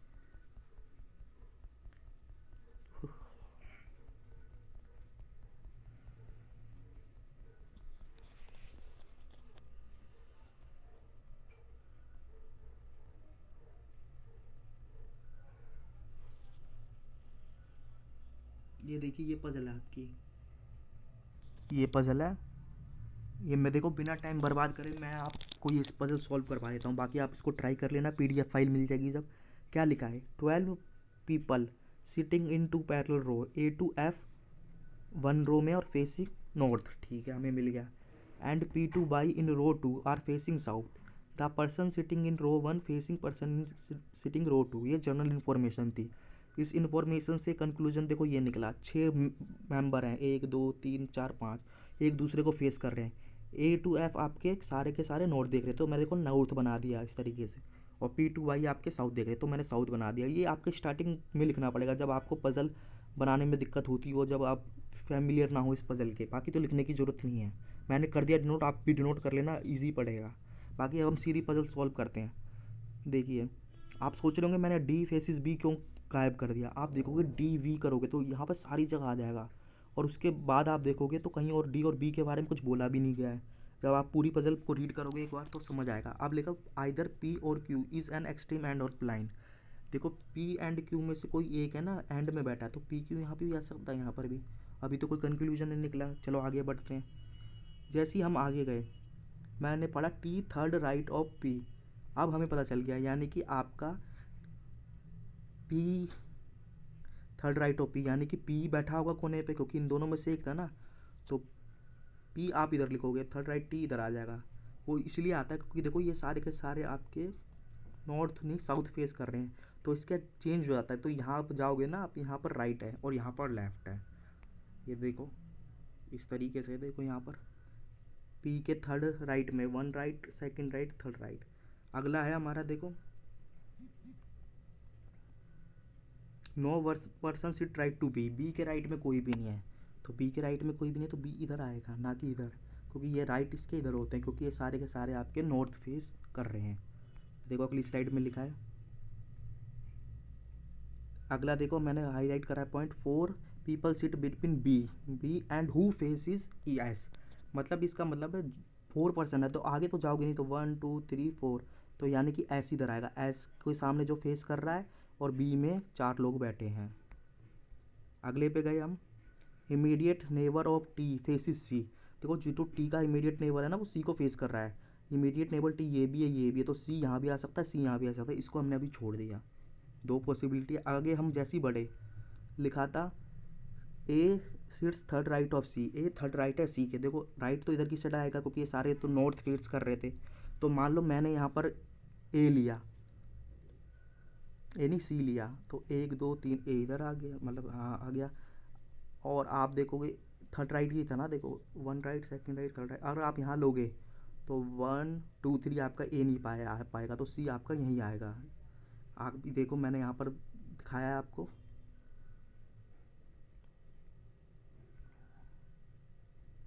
ये देखिए ये पजल है आपकी, ये पजल है। ये मैं देखो बिना टाइम बर्बाद करे मैं आपको ये पजल सॉल्व करवा देता हूँ, बाकी आप इसको ट्राई कर लेना, पीडीएफ फाइल मिल जाएगी जब। क्या लिखा है, 12 people sitting in 2 parallel row, A to F 1 row में और फेसिंग नॉर्थ, ठीक है हमें मिल गया। And P to by in row 2 are facing south, the person sitting in row 1 facing person sitting row 2, ये जनरल इन्फॉर्मेशन थी। इस इन्फॉर्मेशन से कंक्लूजन देखो ये निकला, 6 मेंबर हैं, 1 2 3 4 5, एक दूसरे को फेस कर रहे हैं। ए टू एफ आपके सारे के सारे नॉर्थ देख रहे, तो मैं देखो नॉर्थ बना दिया इस तरीके से। और पी टू वाई आपके साउथ देख रहे, तो मैंने साउथ बना दिया। ये आपके स्टार्टिंग में लिखना पड़ेगा, जब आपको पजल बनाने में दिक्कत होती हो, जब आप फैमिलियर ना हो इस पजल के, बाकी तो लिखने की ज़रूरत नहीं है। मैंने कर दिया डिनोट, आप भी डिनोट कर लेना, ईजी पड़ेगा। बाकी अब हम सीधी पजल सॉल्व करते हैं। देखिए आप सोच रहे होंगे मैंने डी फेसिस बी क्यों गायब कर दिया, आप देखोगे डी वी करोगे तो यहाँ पर सारी जगह आ जाएगा, और उसके बाद आप देखोगे तो कहीं और डी और बी के बारे में कुछ बोला भी नहीं गया है। जब आप पूरी पजल को रीड करोगे एक बार तो समझ आएगा। अब लिखो आइदर पी और Q is an extreme and और प्लाइन, देखो पी एंड क्यू में से कोई एक है ना एंड में बैठा है, तो पी क्यू यहाँ पे भी आ सकता है, यहाँ पर भी। अभी तो कोई कंक्लूजन नहीं निकला, चलो आगे बढ़ते हैं। जैसे ही हम आगे गए, मैंने पढ़ा T third right of P, अब हमें पता चल गया यानी कि आपका P third right of P, यानी कि पी बैठा होगा कोने पे, क्योंकि इन दोनों में से एक था ना, तो पी आप इधर लिखोगे, थर्ड राइट टी इधर आ जाएगा। वो इसलिए आता है क्योंकि देखो ये सारे के सारे आपके नॉर्थ नहीं साउथ फेस कर रहे हैं, तो इसका चेंज हो जाता है। तो यहाँ पर जाओगे ना आप, यहाँ पर राइट है और यहाँ पर लेफ्ट है। ये देखो इस तरीके से, देखो यहाँ पर पी के थर्ड राइट में, one right, second right, third right. अगला है हमारा, देखो no person sit right to B, B के राइट में कोई भी नहीं है, तो बी के राइट में कोई भी नहीं तो बी इधर आएगा ना कि इधर, क्योंकि ये राइट इसके इधर होते हैं, क्योंकि ये सारे के सारे आपके नॉर्थ फेस कर रहे हैं। देखो अगली स्लाइड में लिखा है, अगला देखो मैंने हाईलाइट करा है point, 4 people sit between B B and who face is E S, मतलब इसका मतलब है 4 पर्सन है, तो आगे तो जाओगे नहीं, तो 1 2 3 4, तो यानी कि एस इधर आएगा, एस के सामने जो फेस कर रहा है, और बी में 4 लोग बैठे हैं। अगले पे गए हम, immediate neighbour of T faces C, देखो जो तो टी का इमीडिएट नेबर है ना वो सी को फेस कर रहा है, इमीडिएट नेबर टी ये भी है ये भी है, तो सी यहाँ भी आ सकता है, सी यहाँ भी आ सकता है, इसको हमने अभी छोड़ दिया। 2 पॉसिबिलिटी। आगे हम जैसे ही बढ़े, लिखा था A sits third right of C, A third right है सी के, देखो राइट तो इधर की साइड आएगा क्योंकि ये सारे तो नॉर्थ फेस कर रहे थे, तो मान लो मैंने यहाँ पर ए लिया, ए नहीं सी लिया, तो 1 2 3 ए इधर आ गया, मतलब हाँ आ गया, और आप देखोगे थर्ड राइट ही था ना, देखो 1 right, second right, third right, अगर आप यहाँ लोगे तो 1 2 3 आपका ए नहीं पाएगा, तो सी आपका यहीं आएगा। आप भी देखो मैंने यहाँ पर दिखाया है आपको,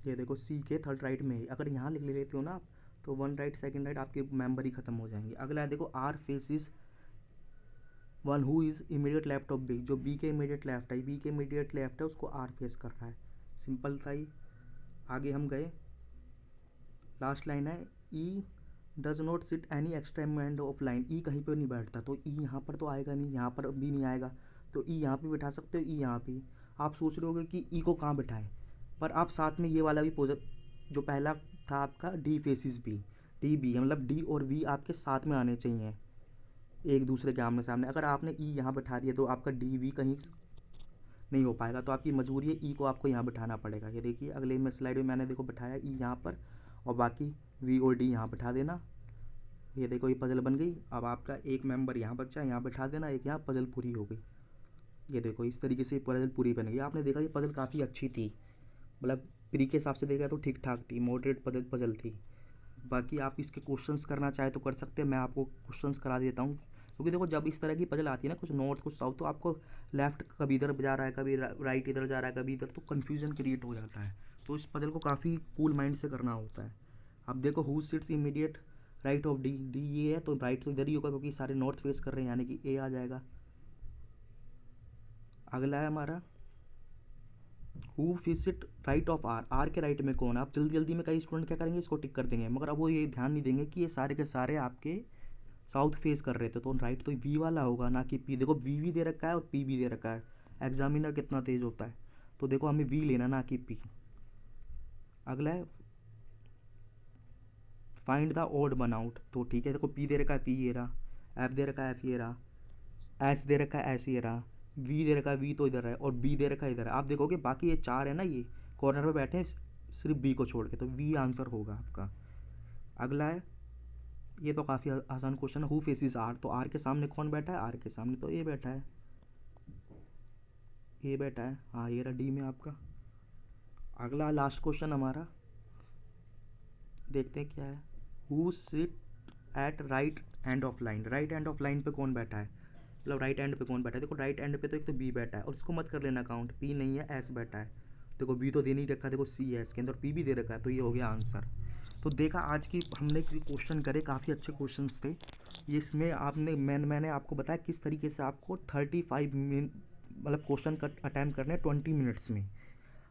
ये देखो सी के थर्ड राइट में ही, अगर यहाँ लिख लेते हो ना आप, तो 1 राइट सेकंड राइट आपके मेंबर ही खत्म हो जाएंगे। अगला है देखो R faces one who is immediate left of B, जो बी के इमीडिएट लेफ्ट है, बी के इमीडिएट लेफ्ट है उसको आर फेस कर रहा है, सिंपल था ही। आगे हम गए, लास्ट लाइन है, E does not sit any extreme end of line, E कहीं पर नहीं बैठता, तो ई यहाँ पर तो आएगा नहीं, यहाँ पर भी नहीं आएगा, तो ई यहाँ पे बैठा सकते हो, ई यहाँ पे। आप सोच रहे होगे कि ई को कहाँ बैठाएं, पर आप साथ में ये वाला भी जो पहला था आपका D faces B, D B मतलब डी और वी आपके साथ में आने चाहिए एक दूसरे के आमने सामने। अगर आपने ई यहाँ बैठा दिया तो आपका डी वी कहीं नहीं हो पाएगा, तो आपकी मजबूरी है ई को आपको यहाँ बिठाना पड़ेगा। ये देखिए अगले में स्लाइड में मैंने देखो बिठाया ई यहाँ पर, और बाकी वी और डी यहाँ बिठा देना। ये देखो ये पजल बन गई, अब आपका एक मेंबर यहाँ बचा, यहाँ बिठा देना, एक यहाँ, पजल पूरी हो गई। ये देखो इस तरीके से पजल पूरी बन गई। आपने देखा ये पजल काफ़ी अच्छी थी, मतलब प्री के हिसाब से देखा तो ठीक ठाक थी, मॉडरेट पजल थी। बाकी आप इसके क्वेश्चंस करना चाहे तो कर सकते हैं, मैं आपको क्वेश्चंस करा देता हूँ, क्योंकि देखो जब इस तरह की पजल आती है ना, कुछ नॉर्थ कुछ साउथ, तो आपको लेफ्ट कभी इधर जा रहा है, कभी राइट इधर जा रहा है, कभी इधर, तो कन्फ्यूजन क्रिएट हो जाता है। तो इस पजल को काफ़ी कूल माइंड से करना होता है। अब देखो who sits immediate right of D, D ये है तो राइट तो इधर ही होगा क्योंकि सारे नॉर्थ फेस कर रहे हैं, यानी कि ए आ जाएगा। अगला है हमारा who visit right of R, R के राइट में कौन है। आप जल्दी जल्दी में कई स्टूडेंट क्या करेंगे, इसको टिक कर देंगे, मगर अब वो ये ध्यान नहीं देंगे कि ये सारे के सारे आपके साउथ फेस कर रहे थे, तो राइट तो वी वाला होगा ना कि पी। देखो वी भी दे रखा है और पी भी दे रखा है, एग्जामिनर कितना तेज होता है, तो देखो हमें वी लेना ना कि पी। अगला है find the odd one out, तो ठीक है देखो पी दे रखा है, पी ये रहा, एफ दे रखा है, एफ ये रहा, एस दे रखा है, एस ये रहा, वी दे रखा है, वी तो इधर है, और बी दे रखा है इधर है। आप देखोगे बाकी ये 4 है ना, ये कॉर्नर पे बैठे हैं सिर्फ बी को छोड़ के, तो वी आंसर होगा आपका। अगला है, ये तो काफ़ी आसान क्वेश्चन है, हु फेसिस आर, तो आर के सामने कौन बैठा है, आर के सामने तो ए बैठा है, ए बैठा है, हाँ ये रहा डी में आपका। अगला लास्ट क्वेश्चन हमारा, देखते हैं क्या है, who sit at right and of line, right and of line पे कौन बैठा है, मतलब राइट एंड पे कौन बैठा है। देखो राइट एंड पे तो एक तो बी बैठा है, और इसको मत कर लेना काउंट, पी नहीं है, एस बैठा है, देखो बी तो दे नहीं रखा, देखो सी है इसके अंदर, पी भी दे रखा है, तो ये हो गया आंसर। तो देखा आज की हमने क्वेश्चन करे, काफ़ी अच्छे क्वेश्चन थे ये। इसमें आपने मैंने आपको बताया किस तरीके से आपको 35 मिनट मतलब क्वेश्चन का अटैम्प्ट करने 20 मिनट्स में।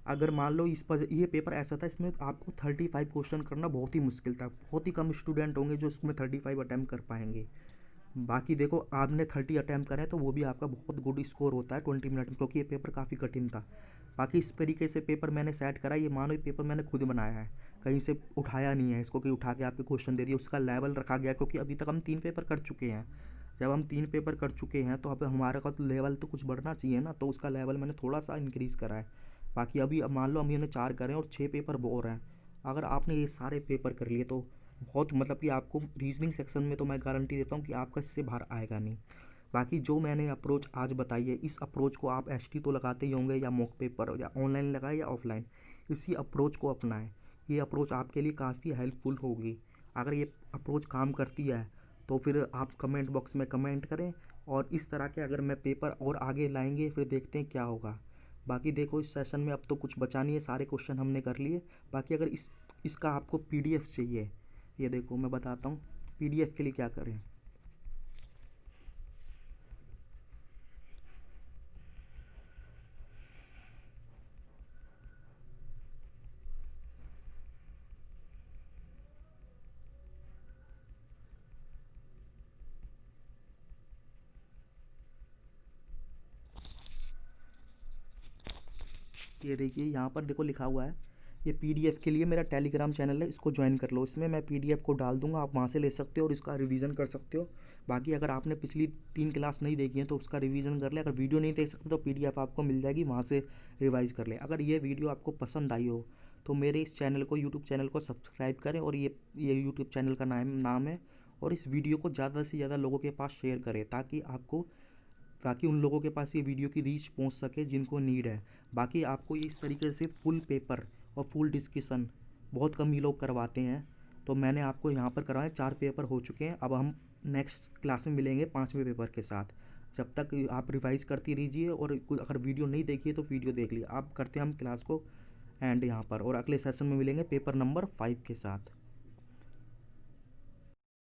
अगर मान लो इस पर ये पेपर ऐसा था, इसमें आपको 35 क्वेश्चन करना बहुत ही मुश्किल था, बहुत ही कम स्टूडेंट होंगे जो इसमें 35 अटैम्प्ट कर पाएंगे। बाकी देखो आपने 30 अटैम्प्ट करें तो वो भी आपका बहुत गुड स्कोर होता है 20 मिनट में, क्योंकि ये पेपर काफ़ी कठिन था। बाकी इस तरीके से पेपर मैंने सेट करा, ये मानो ये पेपर मैंने खुद बनाया है, कहीं से उठाया नहीं है इसको कि उठा के आपके क्वेश्चन दे दिए, उसका लेवल रखा गया, क्योंकि अभी तक हम 3 पेपर कर चुके हैं। जब हम 3 पेपर कर चुके हैं तो अब हमारा का तो लेवल तो कुछ बढ़ना चाहिए ना, तो उसका लेवल मैंने थोड़ा सा इंक्रीज़ करा है। बाकी अभी अब मान लो हम हमने 4 करें और 6 पेपर और हैं, अगर आपने ये सारे पेपर कर लिए तो बहुत मतलब कि आपको रीजनिंग सेक्शन में तो मैं गारंटी देता हूँ कि आपका इससे बाहर आएगा नहीं। बाकी जो मैंने अप्रोच आज बताई है, इस अप्रोच को आप एसटी तो लगाते ही होंगे, या मॉक पेपर या ऑनलाइन लगाए या ऑफलाइन, इसी अप्रोच को अपनाएं। ये अप्रोच आपके लिए काफ़ी हेल्पफुल होगी। अगर ये अप्रोच काम करती है तो फिर आप कमेंट बॉक्स में कमेंट करें, और इस तरह के अगर मैं पेपर और आगे लाएंगे फिर देखते हैं क्या होगा। बाकी देखो इस सेशन में अब तो कुछ बचा नहीं है, सारे क्वेश्चन हमने कर लिए। बाकी अगर इसका आपको पीडीएफ चाहिए, ये देखो मैं बताता हूँ पीडीएफ के लिए क्या करें। ये देखिए यहाँ पर देखो लिखा हुआ है, ये पीडीएफ के लिए मेरा टेलीग्राम चैनल है, इसको ज्वाइन कर लो। इसमें मैं पीडीएफ को डाल दूंगा, आप वहाँ से ले सकते हो और इसका रिवीजन कर सकते हो। बाकी अगर आपने पिछली 3 क्लास नहीं देखी है तो उसका रिवीजन कर ले। अगर वीडियो नहीं देख सकते तो पीडीएफ आपको मिल जाएगी, वहाँ से रिवाइज कर ले। अगर ये वीडियो आपको पसंद आई हो तो मेरे इस चैनल को, यूट्यूब चैनल को सब्सक्राइब करें, और ये यूट्यूब चैनल का नाम है। और इस वीडियो को ज़्यादा से ज़्यादा लोगों के पास शेयर करें, ताकि उन लोगों के पास ये वीडियो की रीच पहुंच सके जिनको नीड है। बाकी आपको ये इस तरीके से फुल पेपर और फुल डिस्कशन बहुत कम ही लोग करवाते हैं, तो मैंने आपको यहाँ पर करवाए 4 पेपर हो चुके हैं। अब हम नेक्स्ट क्लास में मिलेंगे 5वें पेपर के साथ। जब तक आप रिवाइज़ करती रहिए, और अगर वीडियो नहीं देखी है तो वीडियो देख लीजिए। आप करते हैं हम क्लास को एंड यहाँ पर, और अगले सेशन में मिलेंगे पेपर नंबर 5 के साथ।